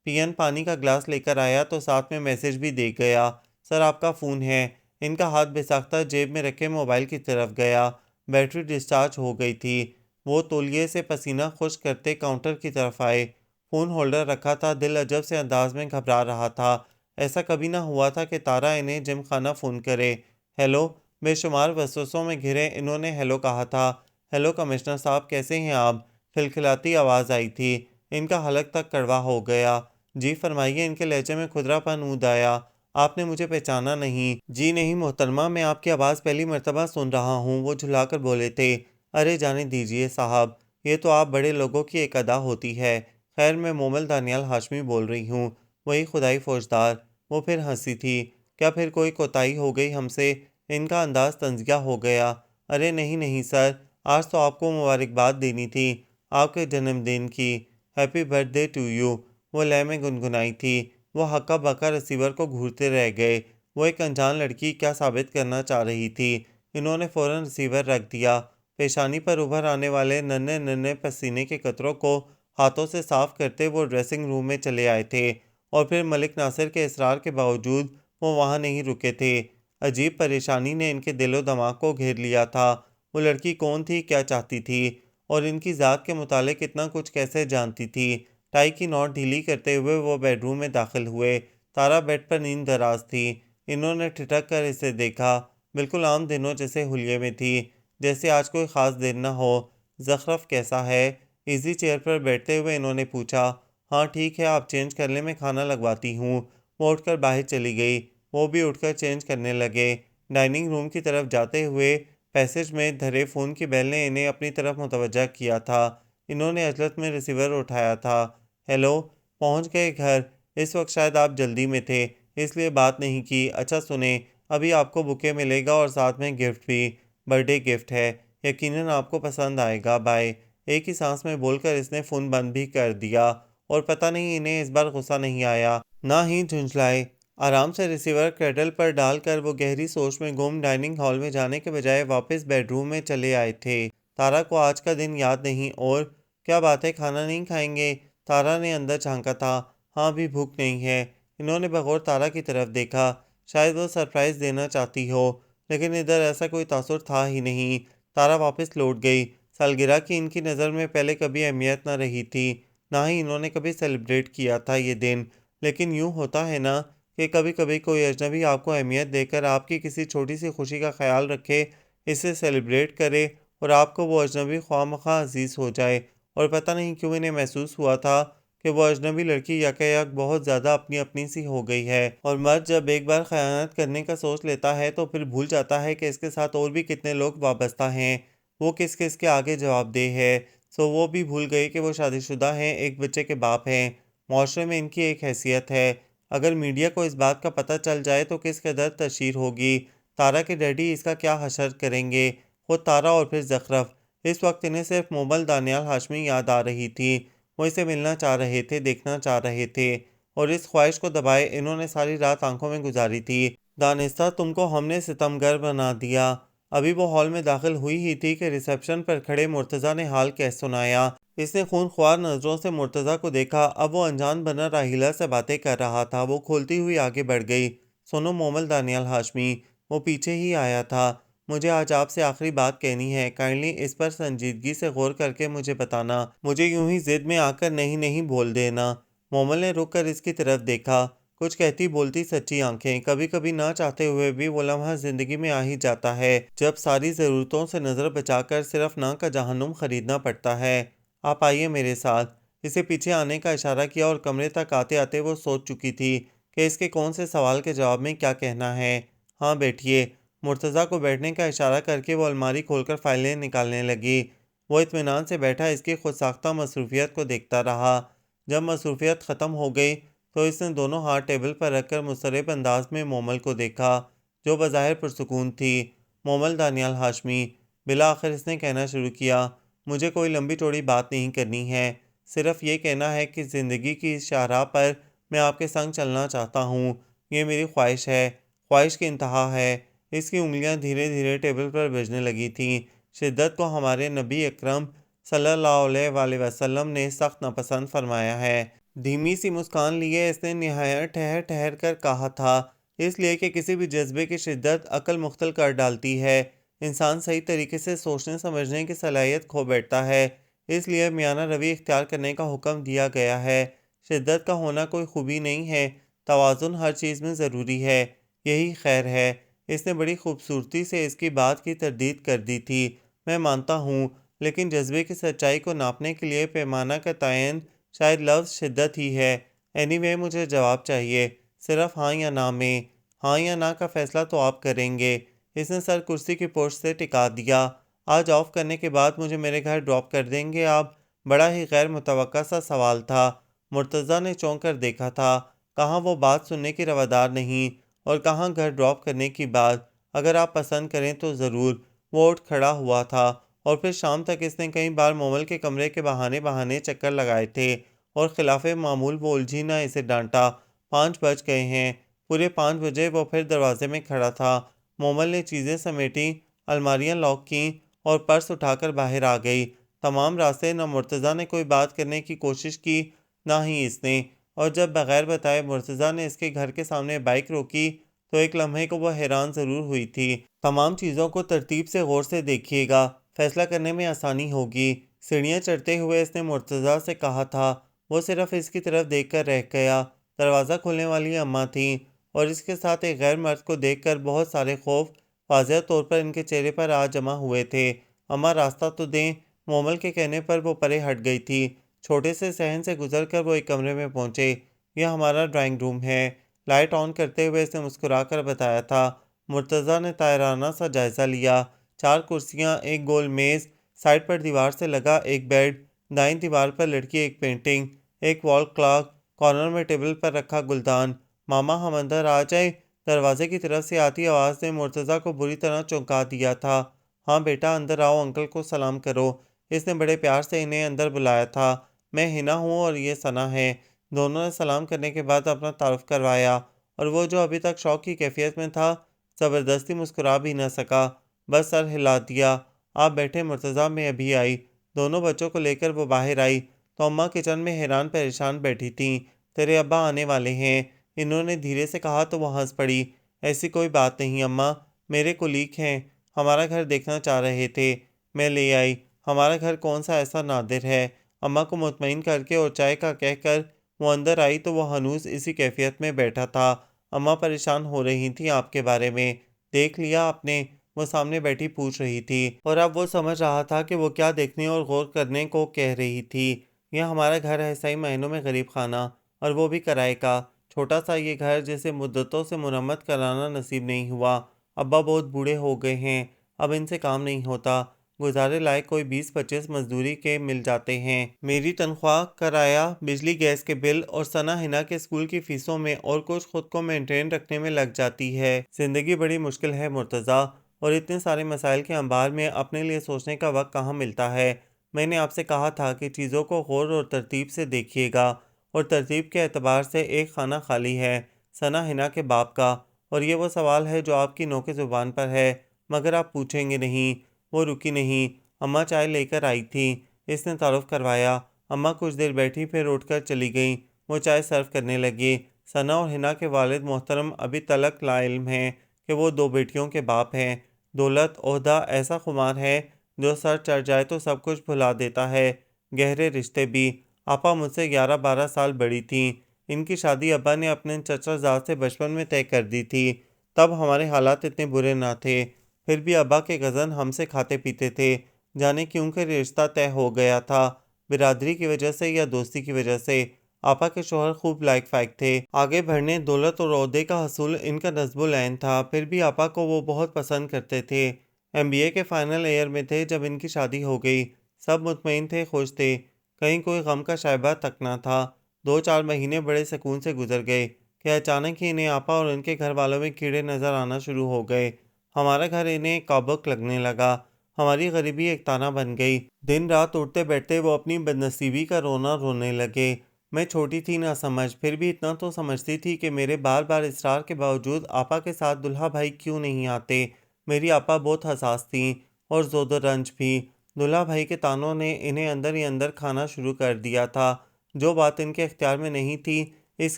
پین پانی کا گلاس لے کر آیا تو ساتھ میں میسج بھی دے گیا، سر آپ کا فون ہے۔ ان کا ہاتھ بے ساختہ جیب میں رکھے موبائل کی طرف گیا۔ بیٹری ڈسچارج ہو گئی تھی۔ وہ تولیے سے پسینہ خشک کرتے کاؤنٹر کی طرف آئے۔ فون ہولڈر رکھا تھا، دل عجب سے انداز میں گھبرا رہا تھا۔ ایسا کبھی نہ ہوا تھا کہ تارا انہیں جم خانہ فون کرے۔ ہیلو، بے شمار وسوسوں میں گھرے انہوں نے ہیلو کہا تھا۔ ہیلو کمشنر صاحب، کیسے ہیں آپ؟ کھلکھلاتی آواز آئی تھی۔ ان کا حلق تک کڑوا ہو گیا۔ جی فرمائیے، ان کے لہجے میں کھدرا پن اود آیا۔ آپ نے مجھے پہچانا نہیں؟ جی نہیں محترمہ، میں آپ کی آواز پہلی مرتبہ سن رہا ہوں، وہ جھلا کر بولے تھے۔ ارے جانے دیجیے صاحب، یہ تو آپ بڑے لوگوں کی ایک ادا ہوتی ہے۔ خیر، میں مومل دانیال ہاشمی بول رہی ہوں، وہی خدائی فوجدار۔ وہ پھر ہنسی تھی۔ کیا پھر کوئی کوتاہی ہو گئی ہم سے؟ ان کا انداز طنزیہ ہو گیا۔ ارے نہیں نہیں سر، آج تو آپ کو مبارکباد دینی تھی، آپ کے جنم دن کی۔ Happy birthday to you, وہ لے میں گنگنائی تھی۔ وہ ہکا بکا رسیور کو گھورتے رہ گئے۔ وہ ایک انجان لڑکی کیا ثابت کرنا چاہ رہی تھی؟ انہوں نے فوراً رسیور رکھ دیا۔ پیشانی پر ابھر آنے والے ننھے ننھے پسینے کے قطروں کو ہاتھوں سے صاف کرتے وہ ڈریسنگ روم میں چلے آئے تھے، اور پھر ملک ناصر کے اصرار کے باوجود وہ وہاں نہیں رکے تھے۔ عجیب پریشانی نے ان کے دل و دماغ کو گھیر لیا تھا۔ وہ لڑکی کون تھی، کیا چاہتی تھی، اور ان کی ذات کے متعلق اتنا کچھ کیسے جانتی تھی؟ ٹائی کی نوٹ ڈھیلی کرتے ہوئے وہ بیڈ روم میں داخل ہوئے۔ تارا بیڈ پر نیند دراز تھی۔ انہوں نے ٹھٹک کر اسے دیکھا، بالکل عام دنوں جیسے حلیے میں تھی، جیسے آج کوئی خاص دن نہ ہو۔ زخرف کیسا ہے؟ ایزی چیئر پر بیٹھتے ہوئے انہوں نے پوچھا۔ ہاں ٹھیک ہے، آپ چینج کر لیں، میں کھانا لگواتی ہوں۔ وہ اٹھ کر باہر چلی گئی۔ وہ بھی اٹھ کر چینج کرنے لگے۔ ڈائننگ روم کی طرف جاتے ہوئے پیسج میں دھرے فون کی بیل نے انہیں اپنی طرف متوجہ کیا تھا۔ انہوں نے عجلت میں رسیور اٹھایا تھا۔ ہیلو، پہنچ گئے گھر؟ اس وقت شاید آپ جلدی میں تھے، اس لیے بات نہیں کی۔ اچھا سنیں، ابھی آپ کو بکے ملے گا اور ساتھ میں گفٹ بھی، برتھ ڈے گفٹ ہے، یقیناً آپ کو پسند آئے گا، بائے۔ ایک ہی سانس میں بول کر اس نے فون بند بھی کر دیا، اور پتہ نہیں انہیں اس بار غصہ نہیں آیا، نہ ہی جھنجھلائے۔ آرام سے ریسیور کریڈل پر ڈال کر وہ گہری سوچ میں گم ڈائننگ ہال میں جانے کے بجائے واپس بیڈ روم میں چلے آئے تھے۔ تارا کو آج کا دن یاد نہیں، اور کیا بات ہے، کھانا نہیں کھائیں گے؟ تارا نے اندر جھانکا تھا۔ ہاں ابھی بھوک نہیں ہے۔ انہوں نے بغور تارا کی طرف دیکھا، شاید وہ سرپرائز دینا چاہتی ہو، لیکن ادھر ایسا کوئی تاثر تھا ہی نہیں۔ تارا واپس لوٹ گئی۔ سالگرہ کی ان کی نظر میں پہلے کبھی اہمیت نہ رہی تھی، نہ ہی انہوں نے کبھی سیلیبریٹ کیا تھا یہ دن، لیکن یوں ہوتا ہے نا کہ کبھی کبھی کوئی اجنبی آپ کو اہمیت دے کر آپ کی کسی چھوٹی سی خوشی کا خیال رکھے، اسے سیلیبریٹ کرے، اور آپ کو وہ اجنبی خواہ مخواہ عزیز ہو جائے۔ اور پتہ نہیں کیوں انہیں محسوس ہوا تھا کہ وہ اجنبی لڑکی یکایک بہت زیادہ اپنی اپنی سی ہو گئی ہے، اور مرد جب ایک بار خیانت کرنے کا سوچ لیتا ہے تو پھر بھول جاتا ہے کہ اس کے ساتھ اور بھی کتنے لوگ وابستہ ہیں، وہ کس کس کے آگے جواب دہ ہے۔ سو وہ بھی بھول گئے کہ وہ شادی شدہ ہیں، ایک بچے کے باپ ہیں، معاشرے میں ان کی ایک حیثیت ہے۔ اگر میڈیا کو اس بات کا پتہ چل جائے تو کس قدر تشہیر ہوگی۔ تارا کے ڈیڈی اس کا کیا حشر کریں گے؟ خود تارا اور پھر زخرف۔ اس وقت انہیں صرف مومل دانیال ہاشمی یاد آ رہی تھی۔ وہ اسے ملنا چاہ رہے تھے، دیکھنا چاہ رہے تھے، اور اس خواہش کو دبائے انہوں نے ساری رات آنکھوں میں گزاری تھی۔ دانستہ تم کو ہم نے ستمگر بنا دیا۔ ابھی وہ ہال میں داخل ہوئی ہی تھی کہ ریسیپشن پر کھڑے مرتضیٰ نے حال کہہ سنایا۔ اس نے خون خوار نظروں سے مرتضیٰ کو دیکھا۔ اب وہ انجان بنا راحیلہ سے باتیں کر رہا تھا۔ وہ کھولتی ہوئی آگے بڑھ گئی۔ سنو مومل دانیال ہاشمی، وہ پیچھے ہی آیا تھا، مجھے آج آپ سے آخری بات کہنی ہے، کائنڈلی اس پر سنجیدگی سے غور کر کے مجھے بتانا، مجھے یوں ہی ضد میں آ کر نہیں بول دینا۔ مومل نے رک کر اس کی طرف دیکھا، کچھ کہتی بولتی سچی آنکھیں۔ کبھی کبھی نہ چاہتے ہوئے بھی وہ لمحہ زندگی میں آ ہی جاتا ہے جب ساری ضرورتوں سے نظر بچا کر صرف نہ کا جہنم خریدنا پڑتا ہے۔ آپ آئیے میرے ساتھ۔ اسے پیچھے آنے کا اشارہ کیا اور کمرے تک آتے آتے وہ سوچ چکی تھی کہ اس کے کون سے سوال کے جواب میں کیا کہنا ہے۔ ہاں بیٹھیے۔ مرتضیٰ کو بیٹھنے کا اشارہ کر کے وہ الماری کھول کر فائلیں نکالنے لگی۔ وہ اطمینان سے بیٹھا اس کی خود ساختہ مصروفیت کو دیکھتا رہا۔ جب مصروفیت ختم ہو گئی تو اس نے دونوں ہاتھ ٹیبل پر رکھ کر مضطرب انداز میں مومل کو دیکھا، جو بظاہر پرسکون تھی۔ مومل دانیال ہاشمی، بالآخر اس نے کہنا شروع کیا، مجھے کوئی لمبی چوڑی بات نہیں کرنی ہے، صرف یہ کہنا ہے کہ زندگی کی اس شاہراہ پر میں آپ کے سنگ چلنا چاہتا ہوں۔ یہ میری خواہش ہے، خواہش کی انتہا ہے۔ اس کی انگلیاں دھیرے دھیرے ٹیبل پر بجنے لگی تھیں۔ شدت کو ہمارے نبی اکرم صلی اللہ علیہ وآلہ وسلم نے سخت ناپسند فرمایا ہے۔ دھیمی سی مسکان لیے اس نے نہایت ٹھہر کر کہا تھا، اس لیے کہ کسی بھی جذبے کی شدت عقل مختل کر ڈالتی ہے، انسان صحیح طریقے سے سوچنے سمجھنے کی صلاحیت کھو بیٹھتا ہے، اس لیے میانہ روی اختیار کرنے کا حکم دیا گیا ہے۔ شدت کا ہونا کوئی خوبی نہیں ہے، توازن ہر چیز میں ضروری ہے، یہی خیر ہے۔ اس نے بڑی خوبصورتی سے اس کی بات کی تردید کر دی تھی۔ میں مانتا ہوں، لیکن جذبے کی سچائی کو ناپنے کے لیے پیمانہ کا تعین شاید لفظ شدت ہی ہے۔ اینی وے مجھے جواب چاہیے، صرف ہاں یا نہ میں۔ ہاں یا نہ کا فیصلہ تو آپ کریں گے۔ اس نے سر کرسی کی پشت سے ٹکا دیا۔ آج آف کرنے کے بعد مجھے میرے گھر ڈراپ کر دیں گے آپ؟ بڑا ہی غیر متوقع سا سوال تھا۔ مرتضیٰ نے چونک کر دیکھا تھا، کہاں وہ بات سننے کی روادار نہیں اور کہاں گھر ڈراپ کرنے کی بات۔ اگر آپ پسند کریں تو ضرور۔ وہ اٹھ کھڑا ہوا تھا اور پھر شام تک اس نے کئی بار مومل کے کمرے کے بہانے چکر لگائے تھے اور خلاف معمول وہ الجھی نہ اسے ڈانٹا۔ 5 بج گئے ہیں۔ پورے 5 بجے وہ پھر دروازے میں کھڑا تھا۔ مومل نے چیزیں سمیٹیں، الماریاں لاک کیں اور پرس اٹھا کر باہر آ گئی۔ تمام راستے نہ مرتضیٰ نے کوئی بات کرنے کی کوشش کی نہ ہی اس نے، اور جب بغیر بتائے مرتضیٰ نے اس کے گھر کے سامنے بائک روکی تو ایک لمحے کو وہ حیران ضرور ہوئی تھی۔ تمام چیزوں کو ترتیب سے غور سے دیکھیے گا، فیصلہ کرنے میں آسانی ہوگی۔ سیڑھیاں چڑھتے ہوئے اس نے مرتضیٰ سے کہا تھا۔ وہ صرف اس کی طرف دیکھ کر رہ گیا۔ دروازہ کھولنے والی اماں تھیں اور اس کے ساتھ ایک غیر مرد کو دیکھ کر بہت سارے خوف واضح طور پر ان کے چہرے پر آ جمع ہوئے تھے۔ اماں راستہ تو دیں۔ مومل کے کہنے پر وہ پرے ہٹ گئی تھی۔ چھوٹے سے صحن سے گزر کر وہ ایک کمرے میں پہنچے۔ یہ ہمارا ڈرائنگ روم ہے، لائٹ آن کرتے ہوئے اس نے مسکرا کر بتایا تھا۔ مرتضیٰ نے طائرانہ سا جائزہ لیا۔ 4 کرسیاں، ایک گول میز، سائڈ پر دیوار سے لگا ایک بیڈ، دائیں دیوار پر لٹکی ایک پینٹنگ، ایک وال کلاک، کارنر میں ٹیبل پر رکھا گلدان۔ ماما ہم اندر آ جائیں؟ دروازے کی طرف سے آتی آواز نے مرتضیٰ کو بری طرح چونکا دیا تھا۔ ہاں بیٹا اندر آؤ، انکل کو سلام کرو۔ اس نے بڑے پیار سے انہیں اندر بلایا تھا۔ میں ہنا ہوں اور یہ ثنا ہے۔ دونوں نے سلام کرنے کے بعد اپنا تعارف کروایا اور وہ جو ابھی تک شوق کی کیفیت میں تھا زبردستی مسکرا بھی نہ سکا، بس سر ہلا دیا۔ آپ بیٹھے مرتضیٰ، میں ابھی آئی۔ دونوں بچوں کو لے کر وہ باہر آئی تو اماں کچن میں حیران پریشان بیٹھی تھیں۔ تیرے ابا آنے والے ہیں، انہوں نے دھیرے سے کہا تو وہ ہنس پڑی۔ ایسی کوئی بات نہیں اماں، میرے کولیگ ہیں، ہمارا گھر دیکھنا چاہ رہے تھے، میں لے آئی۔ ہمارا گھر کون سا ایسا نادر ہے۔ اماں کو مطمئن کر کے اور چائے کا کہہ کر وہ اندر آئی تو وہ ہنوز اسی کیفیت میں بیٹھا تھا۔ اماں پریشان ہو رہی تھیں آپ کے بارے میں، دیکھ لیا آپ نے؟ وہ سامنے بیٹھی پوچھ رہی تھی اور اب وہ سمجھ رہا تھا کہ وہ کیا دیکھنے اور غور کرنے کو کہہ رہی تھی۔ یہ ہمارا گھر ہے، صحیح معنوں میں غریب خانہ، اور وہ بھی کرائے کا۔ چھوٹا سا یہ گھر جسے مدتوں سے مرمت کرانا نصیب نہیں ہوا۔ ابا بہت بوڑھے ہو گئے ہیں، اب ان سے کام نہیں ہوتا، گزارے لائق کوئی 20-25 مزدوری کے مل جاتے ہیں۔ میری تنخواہ، کرایہ، بجلی گیس کے بل اور ثنا ہنا کے اسکول کی فیسوں میں اور کچھ خود کو مینٹین رکھنے میں لگ جاتی ہے۔ زندگی بڑی مشکل ہے مرتضیٰ، اور اتنے سارے مسائل کے انبار میں اپنے لیے سوچنے کا وقت کہاں ملتا ہے۔ میں نے آپ سے کہا تھا کہ چیزوں کو غور اور ترتیب سے دیکھیے گا اور ترتیب کے اعتبار سے ایک خانہ خالی ہے، ثنا حنا کے باپ کا، اور یہ وہ سوال ہے جو آپ کی نوک زبان پر ہے، مگر آپ پوچھیں گے نہیں۔ وہ رکی نہیں، اماں چائے لے کر آئی تھیں، اس نے تعارف کروایا۔ اماں کچھ دیر بیٹھی پھر اٹھ کر چلی گئیں۔ وہ چائے سرو کرنے لگی۔ ثنا اور حنا کے والد محترم ابھی تلک لا علم ہیں کہ وہ دو بیٹیوں کے باپ ہیں۔ دولت، عہدہ ایسا خمار ہے جو سر چڑھ جائے تو سب کچھ بھلا دیتا ہے، گہرے رشتے بھی۔ آپا مجھ سے 11-12 سال بڑی تھیں۔ ان کی شادی ابا نے اپنے چچا زاد سے بچپن میں طے کر دی تھی۔ تب ہمارے حالات اتنے برے نہ تھے، پھر بھی ابا کے غضن ہم سے کھاتے پیتے تھے۔ جانے کیوں کہ رشتہ طے ہو گیا تھا، برادری کی وجہ سے یا دوستی کی وجہ سے۔ آپا کے شوہر خوب لائق فائق تھے، آگے بڑھنے، دولت اور عہدے کا حصول ان کا نصب العین تھا، پھر بھی آپا کو وہ بہت پسند کرتے تھے۔ MBA کے فائنل ایئر میں تھے جب ان کی شادی ہو گئی۔ سب مطمئن تھے، خوش تھے، کہیں کوئی غم کا شائبہ تک نہ تھا۔ 2-4 مہینے بڑے سکون سے گزر گئے کہ اچانک ہی انہیں آپا اور ان کے گھر والوں میں کیڑے نظر آنا شروع ہو گئے۔ ہمارا گھر انہیں کابک لگنے لگا، ہماری غریبی ایک تانا بن گئی۔ دن رات اٹھتے بیٹھتے وہ اپنی بد نصیبی کا رونا رونے لگے۔ میں چھوٹی تھی نہ سمجھ، پھر بھی اتنا تو سمجھتی تھی کہ میرے بار بار اصرار کے باوجود آپا کے ساتھ دلہا بھائی کیوں نہیں آتے۔ میری آپا بہت حساس تھیں اور زود و رنج بھی۔ دلہا بھائی کے تانوں نے انہیں اندر ہی اندر کھانا شروع کر دیا تھا۔ جو بات ان کے اختیار میں نہیں تھی، اس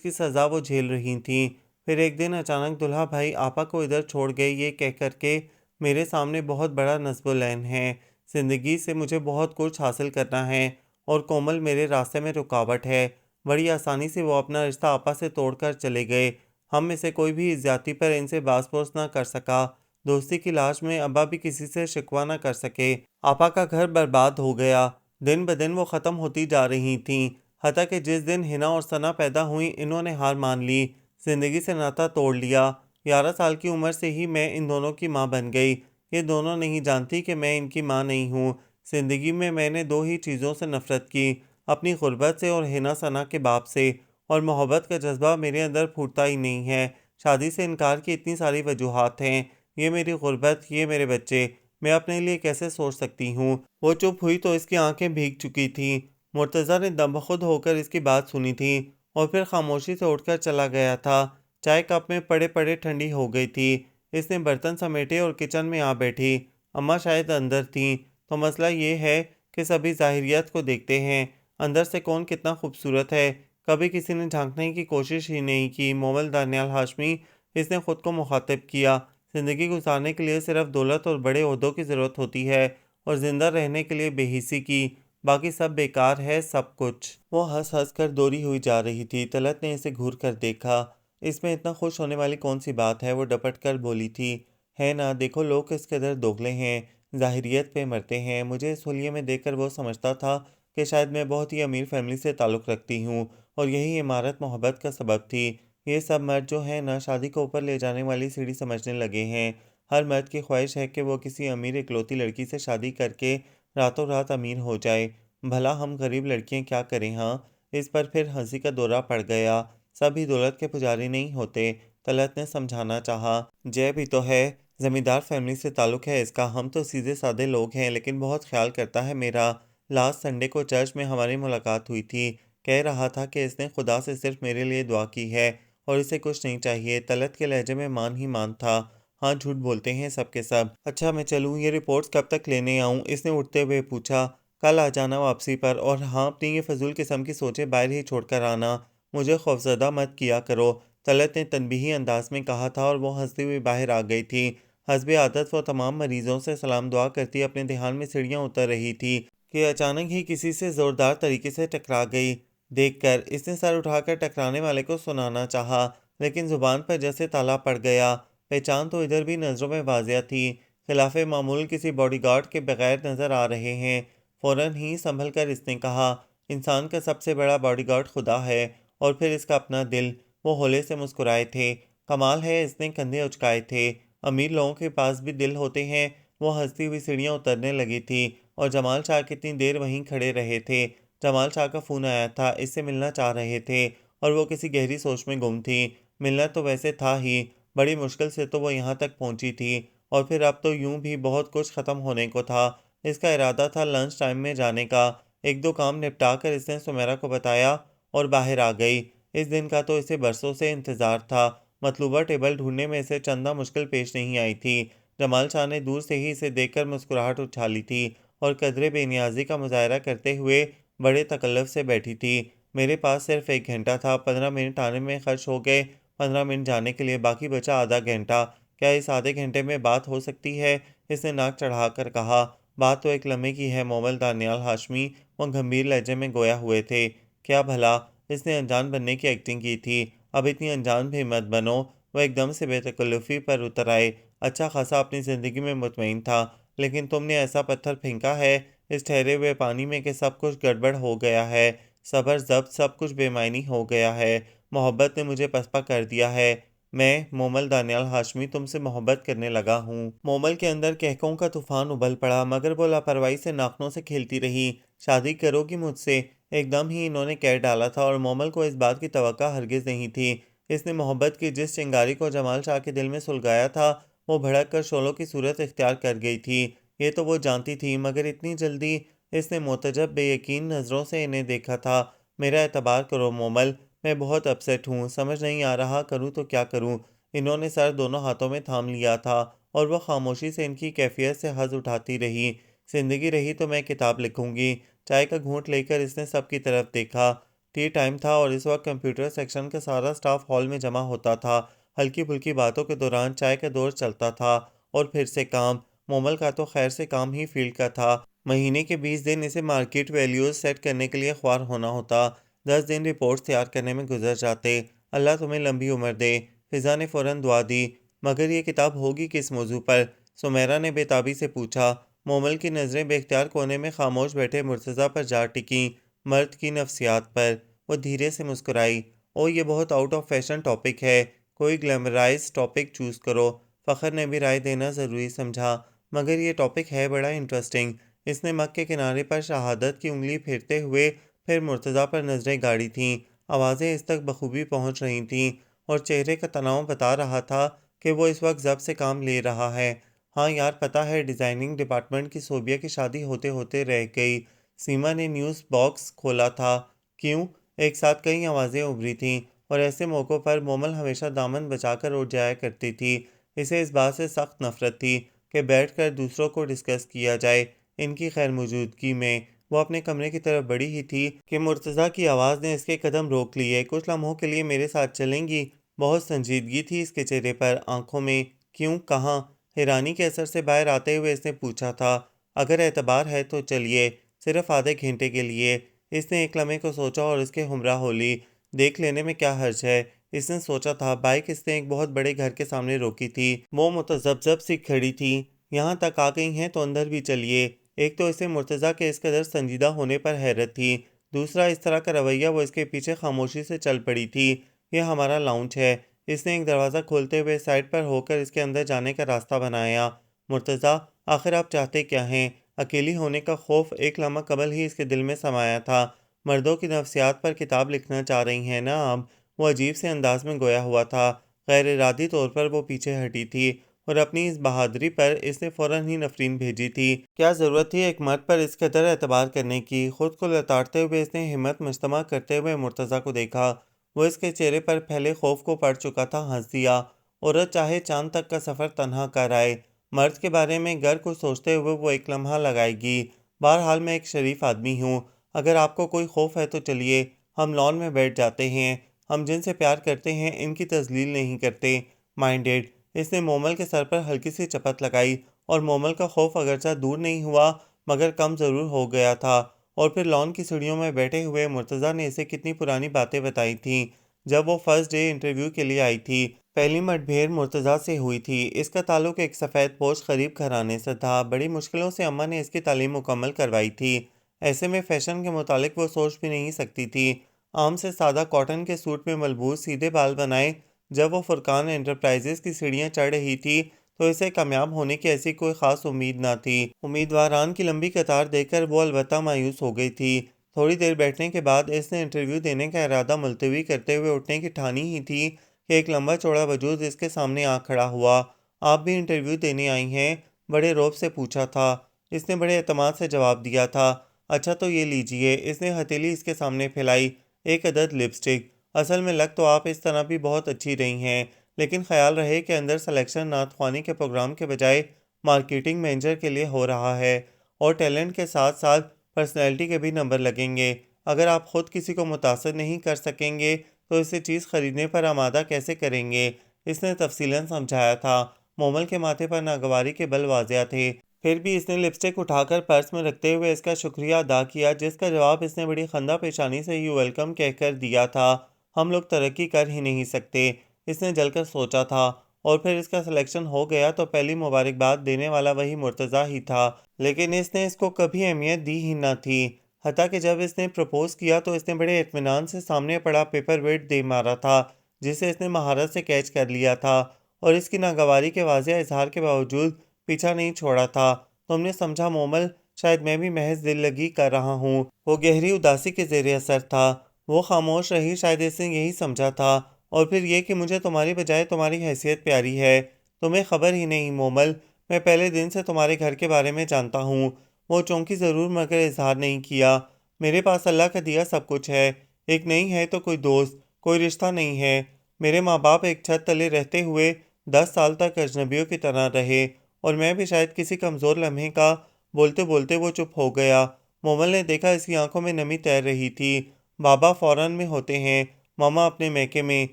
کی سزا وہ جھیل رہی تھیں۔ پھر ایک دن اچانک دلہا بھائی آپا کو ادھر چھوڑ گئے یہ کہہ کر کے میرے سامنے بہت بڑا نصب العین ہے، زندگی سے مجھے بہت کچھ حاصل کرنا ہے اور کومل میرے راستے میں رکاوٹ ہے۔ بڑی آسانی سے وہ اپنا رشتہ آپا سے توڑ کر چلے گئے۔ ہم میں سے کوئی بھی اس زیادتی پر ان سے باز پرس نہ کر سکا۔ دوستی کی لاش میں ابا بھی کسی سے شکوہ نہ کر سکے۔ آپا کا گھر برباد ہو گیا۔ دن بدن وہ ختم ہوتی جا رہی تھیں، حتیٰ کہ جس دن حنا اور ثنا پیدا ہوئیں انہوں نے ہار مان لی، زندگی سے ناتا توڑ لیا۔ 11 سال کی عمر سے ہی میں ان دونوں کی ماں بن گئی۔ یہ دونوں نہیں جانتی کہ میں ان کی ماں نہیں ہوں۔ زندگی میں نے دو ہی چیزوں سے نفرت کی، اپنی غربت سے اور حنا ثنا کے باپ سے، اور محبت کا جذبہ میرے اندر پھوٹتا ہی نہیں ہے۔ شادی سے انکار کی اتنی ساری وجوہات ہیں، یہ میری غربت، یہ میرے بچے، میں اپنے لیے کیسے سوچ سکتی ہوں۔ وہ چپ ہوئی تو اس کی آنکھیں بھیگ چکی تھیں۔ مرتضیٰ نے دم بخود ہو کر اس کی بات سنی تھی اور پھر خاموشی سے اٹھ کر چلا گیا تھا۔ چائے کپ میں پڑے پڑے ٹھنڈی ہو گئی تھی۔ اس نے برتن سمیٹے اور کچن میں آ بیٹھی۔ اماں شاید اندر تھیں۔ تو مسئلہ یہ ہے کہ سبھی ظاہریت کو دیکھتے ہیں، اندر سے کون کتنا خوبصورت ہے، کبھی کسی نے جھانکنے کی کوشش ہی نہیں کی۔ مومل دانیال ہاشمی، اس نے خود کو مخاطب کیا، زندگی گزارنے کے لیے صرف دولت اور بڑے عہدوں کی ضرورت ہوتی ہے اور زندہ رہنے کے لیے بے حسی کی، باقی سب بیکار ہے، سب کچھ۔ وہ ہنس ہنس کر دوری ہوئی جا رہی تھی۔ طلعت نے اسے گھور کر دیکھا۔ اس میں اتنا خوش ہونے والی کون سی بات ہے؟ وہ ڈپٹ کر بولی تھی۔ ہے نا، دیکھو لوگ کس قدر دوگلے ہیں، ظاہریت پہ مرتے ہیں۔ مجھے اس حلیے میں دیکھ کر وہ سمجھتا تھا کہ شاید میں بہت ہی امیر فیملی سے تعلق رکھتی ہوں اور یہی عمارت محبت کا سبب تھی۔ یہ سب مرد جو ہیں نا، شادی کو اوپر لے جانے والی سیڑھی سمجھنے لگے ہیں۔ ہر مرد کی خواہش ہے کہ وہ کسی امیر اکلوتی لڑکی سے شادی کر کے راتوں رات امیر ہو جائے۔ بھلا ہم غریب لڑکیاں کیا کریں؟ ہاں، اس پر پھر ہنسی کا دورہ پڑ گیا۔ سب ہی دولت کے پجاری نہیں ہوتے، طلعت نے سمجھانا چاہا۔ جے بھی تو ہے، زمیندار فیملی سے تعلق ہے اس کا۔ ہم تو سیدھے سادے لوگ ہیں، لیکن بہت خیال کرتا ہے میرا۔ لاسٹ سنڈے کو چرچ میں ہماری ملاقات ہوئی تھی، کہہ رہا تھا کہ اس نے خدا سے صرف میرے لیے دعا کی ہے اور اسے کچھ نہیں چاہیے۔ طلعت کے لہجے میں مان ہی مان تھا۔ ہاں، جھوٹ بولتے ہیں سب کے سب۔ اچھا میں چلوں؟ یہ رپورٹس کب تک لینے آؤں؟ اس نے اٹھتے ہوئے پوچھا۔ کل آ جانا واپسی پر، اور ہاں اپنی یہ فضول قسم کی سوچیں باہر ہی چھوڑ کر آنا، مجھے خوفزدہ مت کیا کرو، طلعت نے تنبیہی انداز میں کہا تھا اور وہ ہنستی ہوئی باہر آ گئی تھی۔ حسب عادت وہ تمام مریضوں سے سلام دعا کرتی اپنے دھیان میں سیڑھیاں اتر رہی تھی کہ اچانک ہی کسی سے زوردار طریقے سے ٹکرا گئی۔ دیکھ کر اس نے سر اٹھا کر ٹکرانے والے کو سنانا چاہا، لیکن زبان پر جیسے تالا پڑ گیا۔ پہچان تو ادھر بھی نظروں میں واضح تھی، خلاف معمول کسی باڈی گارڈ کے بغیر نظر آ رہے ہیں۔ فوراً ہی سنبھل کر اس نے کہا، انسان کا سب سے بڑا باڈی گارڈ خدا ہے اور پھر اس کا اپنا دل۔ وہ ہولے سے مسکرائے تھے۔ کمال ہے، اس نے کندھے اچکائے تھے، امیر لوگوں کے پاس بھی دل ہوتے ہیں۔ وہ ہنستی ہوئی سیڑھیاں اترنے لگی تھی اور جمال شاہ کتنی دیر وہیں کھڑے رہے تھے۔ جمال شاہ کا فون آیا تھا، اس سے ملنا چاہ رہے تھے اور وہ کسی گہری سوچ میں گم تھی۔ ملنا تو ویسے تھا ہی، بڑی مشکل سے تو وہ یہاں تک پہنچی تھی، اور پھر اب تو یوں بھی بہت کچھ ختم ہونے کو تھا۔ اس کا ارادہ تھا لنچ ٹائم میں جانے کا۔ ایک دو کام نپٹا کر اس نے سمیرا کو بتایا اور باہر آ گئی۔ اس دن کا تو اسے برسوں سے انتظار تھا۔ مطلوبہ ٹیبل ڈھونڈنے میں اسے چندہ مشکل پیش نہیں آئی تھی۔ جمال شاہ نے دور سے ہی اسے دیکھ کر مسکراہٹ اچھالی تھی اور قدرے بے نیازی کا مظاہرہ کرتے ہوئے بڑے تکلف سے بیٹھی تھی۔ میرے پاس صرف 1 گھنٹہ تھا، 15 منٹ آنے میں خرچ ہو گئے، 15 منٹ جانے کے لیے، باقی بچا آدھا گھنٹہ۔ کیا اس آدھے گھنٹے میں بات ہو سکتی ہے؟ اس نے ناک چڑھا کر کہا۔ بات تو ایک لمحے کی ہے مومل دانیال ہاشمی، وہ گمبھیر لہجے میں گویا ہوئے تھے۔ کیا بھلا؟ اس نے انجان بننے کی ایکٹنگ کی تھی، اب اتنی انجان بھی مت بنو۔ وہ ایک دم سے بے تکلفی پر اتر آئے۔ اچھا خاصا اپنی زندگی میں مطمئن تھا، لیکن تم نے ایسا پتھر پھینکا ہے اس ٹھہرے ہوئے پانی میں کہ سب کچھ گڑبڑ ہو گیا ہے، صبر ضبط سب کچھ بے معنی ہو گیا ہے۔ محبت نے مجھے پسپا کر دیا ہے۔ میں مومل دانیال ہاشمی تم سے محبت کرنے لگا ہوں۔ مومل کے اندر کہکوں کا طوفان ابل پڑا، مگر وہ لاپرواہی سے ناخنوں سے کھیلتی رہی۔ شادی کرو گی مجھ سے؟ ایک دم ہی انہوں نے کہہ ڈالا تھا اور مومل کو اس بات کی توقع ہرگز نہیں تھی۔ اس نے محبت کی جس چنگاری کو جمال شاہ کے دل میں سلگایا تھا وہ بھڑک کر شعلوں کی صورت اختیار کر گئی تھی۔ یہ تو وہ جانتی تھی، مگر اتنی جلدی؟ اس نے متعجب بے یقین نظروں سے انہیں دیکھا تھا۔ میرا اعتبار کرو مومل، میں بہت اپسیٹ ہوں، سمجھ نہیں آ رہا کروں تو کیا کروں۔ انہوں نے سر دونوں ہاتھوں میں تھام لیا تھا اور وہ خاموشی سے ان کی کیفیت سے حظ اٹھاتی رہی۔ زندگی رہی تو میں کتاب لکھوں گی۔ چائے کا گھونٹ لے کر اس نے سب کی طرف دیکھا۔ ٹی ٹائم تھا اور اس وقت کمپیوٹر سیکشن کا سارا سٹاف ہال میں جمع ہوتا تھا۔ ہلکی پھلکی باتوں کے دوران چائے کا دور چلتا تھا اور پھر سے کام۔ مومل کا تو خیر سے کام ہی فیلڈ کا تھا۔ مہینے کے 20 دن اسے مارکیٹ ویلیوز سیٹ کرنے کے لیے خوار ہونا ہوتا، 10 دن رپورٹس تیار کرنے میں گزر جاتے۔ اللہ تمہیں لمبی عمر دے۔ فضا نے فوراً دعا دی۔ مگر یہ کتاب ہوگی کس موضوع پر؟ سمیرہ نے بے تابی سے پوچھا۔ مومل کی نظریں بے اختیار کونے میں خاموش بیٹھے مرتضیٰ پر جا ٹکیں، مرد کی نفسیات پر۔ وہ دھیرے سے مسکرائی۔ یہ بہت آؤٹ آف فیشن ٹاپک ہے، کوئی گلیمرائز ٹاپک چوز کرو۔ فخر نے بھی رائے دینا ضروری سمجھا۔ مگر یہ ٹاپک ہے بڑا انٹرسٹنگ۔ اس نے مگ کے کنارے پر شہادت کی انگلی پھیرتے ہوئے پھر مرتضیٰ پر نظریں گاڑی تھیں۔ آوازیں اس تک بخوبی پہنچ رہی تھیں اور چہرے کا تناؤ بتا رہا تھا کہ وہ اس وقت ضبط سے کام لے رہا ہے۔ ہاں یار، پتہ ہے ڈیزائننگ ڈپارٹمنٹ کی صوبیہ کی شادی ہوتے ہوتے رہ گئی۔ سیما نے نیوز باکس کھولا تھا۔ کیوں؟ ایک ساتھ کئی آوازیں ابھری تھیں اور ایسے موقعوں پر مومل ہمیشہ دامن بچا کر اٹھ جایا کرتی تھی۔ اسے اس بات سے سخت نفرت تھی کہ بیٹھ کر دوسروں کو ڈسکس کیا جائے ان کی خیر موجودگی میں۔ وہ اپنے کمرے کی طرف بڑھی ہی تھی کہ مرتضیٰ کی آواز نے اس کے قدم روک لیے۔ کچھ لمحوں کے لیے میرے ساتھ چلیں گی؟ بہت سنجیدگی تھی اس کے چہرے پر، آنکھوں میں۔ کیوں؟ کہاں؟ حیرانی کے اثر سے باہر آتے ہوئے اس نے پوچھا تھا۔ اگر اعتبار ہے تو چلیے، صرف آدھے گھنٹے کے لیے۔ اس نے ایک لمحے کو سوچا اور اس کے ہمراہ ہو لی۔ دیکھ لینے میں کیا حرج ہے، اس نے سوچا تھا۔ بائک اس نے ایک بہت بڑے گھر کے سامنے روکی تھی۔ وہ متذبذب سی کھڑی تھی۔ یہاں تک آ گئی ہیں تو اندر بھی چلیے۔ ایک تو اسے مرتضیٰ کے اس قدر سنجیدہ ہونے پر حیرت تھی، دوسرا اس طرح کا رویہ۔ وہ اس کے پیچھے خاموشی سے چل پڑی تھی۔ یہ ہمارا لاؤنج ہے۔ اس نے ایک دروازہ کھولتے ہوئے سائڈ پر ہو کر اس کے اندر جانے کا راستہ بنایا۔ مرتضیٰ، آخر آپ چاہتے کیا ہیں؟ اکیلی ہونے کا خوف ایک لمحہ قبل ہی اس کے دل میں سمایا تھا۔ مردوں کی نفسیات پر کتاب لکھنا چاہ رہی ہیں نا آپ؟ وہ عجیب سے انداز میں گویا ہوا تھا۔ غیر ارادی طور پر وہ پیچھے ہٹی تھی اور اپنی اس بہادری پر اس نے فوراً ہی نفرین بھیجی تھی۔ کیا ضرورت تھی ایک مرد پر اس قدر اعتبار کرنے کی؟ خود کو لتاڑتے ہوئے اس نے ہمت مجتمع کرتے ہوئے مرتضیٰ کو دیکھا۔ وہ اس کے چہرے پر پھیلے خوف کو پڑھ چکا تھا۔ ہنس دیا۔ عورت چاہے چاند تک کا سفر تنہا کر آئے، مرد کے بارے میں گر کچھ سوچتے ہوئے وہ ایک لمحہ لگائے گی۔ بہرحال میں ایک شریف آدمی ہوں، اگر آپ کو کوئی خوف ہے تو چلیے، ہم لان میں بیٹھ جاتے ہیں۔ ہم جن سے پیار کرتے ہیں ان کی تذلیل نہیں کرتے۔ مائنڈیڈ۔ اس نے مومل کے سر پر ہلکی سی چپت لگائی اور مومل کا خوف اگرچہ دور نہیں ہوا مگر کم ضرور ہو گیا تھا۔ اور پھر لان کی سیڑھیوں میں بیٹھے ہوئے مرتضیٰ نے اسے کتنی پرانی باتیں بتائی تھیں جب وہ فرسٹ ڈے انٹرویو کے لیے آئی تھی۔ پہلی مٹبھیڑ مرتضیٰ سے ہوئی تھی۔ اس کا تعلق ایک سفید پوش غریب گھرانے سے تھا۔ بڑی مشکلوں سے اماں نے اس کی تعلیم مکمل کروائی تھی۔ ایسے میں فیشن کے متعلق وہ سوچ بھی نہیں سکتی تھی۔ عام سے سادہ کاٹن کے سوٹ میں ملبوس سیدھے بال بنائے جب وہ فرقان انٹرپرائزز کی سیڑھیاں چڑھ رہی تھی تو اسے کامیاب ہونے کی ایسی کوئی خاص امید نہ تھی۔ امیدواران کی لمبی قطار دیکھ کر وہ البتہ مایوس ہو گئی تھی۔ تھوڑی دیر بیٹھنے کے بعد اس نے انٹرویو دینے کا ارادہ ملتوی کرتے ہوئے اٹھنے کی ٹھانی ہی تھی کہ ایک لمبا چوڑا وجود اس کے سامنے آ کھڑا ہوا۔ آپ بھی انٹرویو دینے آئی ہیں؟ بڑے رعب سے پوچھا تھا۔ اس نے بڑے اعتماد سے جواب دیا تھا۔ اچھا تو یہ لیجئے۔ اس نے ہتھیلی اس کے سامنے پھیلائی۔ ایک عدد لپسٹک۔ اصل میں لگ تو آپ اس طرح بھی بہت اچھی رہی ہیں، لیکن خیال رہے کہ اندر سلیکشن نعت خوانی کے پروگرام کے بجائے مارکیٹنگ مینیجر کے لیے ہو رہا ہے، اور ٹیلنٹ کے ساتھ ساتھ پرسنالٹی کے بھی نمبر لگیں گے۔ اگر آپ خود کسی کو متاثر نہیں کر سکیں گے تو اسے چیز خریدنے پر آمادہ کیسے کریں گے؟ اس نے تفصیلاً سمجھایا تھا۔ مومل کے ماتھے پر ناگواری کے بل واضح تھے، پھر بھی اس نے لپسٹک اٹھا کر پرس میں رکھتے ہوئے اس کا شکریہ ادا کیا، جس کا جواب اس نے بڑی خندہ پیشانی سے یو ویلکم کہہ کر دیا تھا۔ ہم لوگ ترقی کر ہی نہیں سکتے، اس نے جل کر سوچا تھا، اور پھر اس کا سلیکشن ہو گیا تو پہلی مبارکباد دینے والا وہی مرتضیٰ ہی تھا، لیکن اس نے اس کو کبھی اہمیت دی ہی نہ تھی۔ حتیٰ کہ جب اس نے پرپوز کیا تو اس نے بڑے اطمینان سے سامنے پڑا پیپر ویٹ دے مارا تھا، جسے اس نے مہارت سے کیچ کر لیا تھا، اور اس کی ناگواری کے واضح اظہار کے باوجود پیچھا نہیں چھوڑا تھا۔ تم نے سمجھا مومل، شاید میں بھی محض دل لگی کر رہا ہوں۔ وہ گہری اداسی کے زیر اثر تھا، وہ خاموش رہی، شاید اس نے یہی سمجھا تھا۔ اور پھر یہ کہ مجھے تمہاری بجائے تمہاری حیثیت پیاری ہے، تمہیں خبر ہی نہیں مومل، میں پہلے دن سے تمہارے گھر کے بارے میں جانتا ہوں۔ وہ چونکی ضرور مگر اظہار نہیں کیا۔ میرے پاس اللہ کا دیا سب کچھ ہے، ایک نہیں ہے تو کوئی دوست، کوئی رشتہ نہیں ہے۔ میرے ماں باپ ایک چھت تلے رہتے ہوئے 10 سال تک اجنبیوں کی طرح رہے، اور میں بھی شاید کسی کمزور لمحے کا۔ بولتے بولتے وہ چپ ہو گیا۔ مومل نے دیکھا اس کی آنکھوں میں نمی تیر رہی تھی۔ بابا فورن میں ہوتے ہیں، ماما اپنے میکے میں،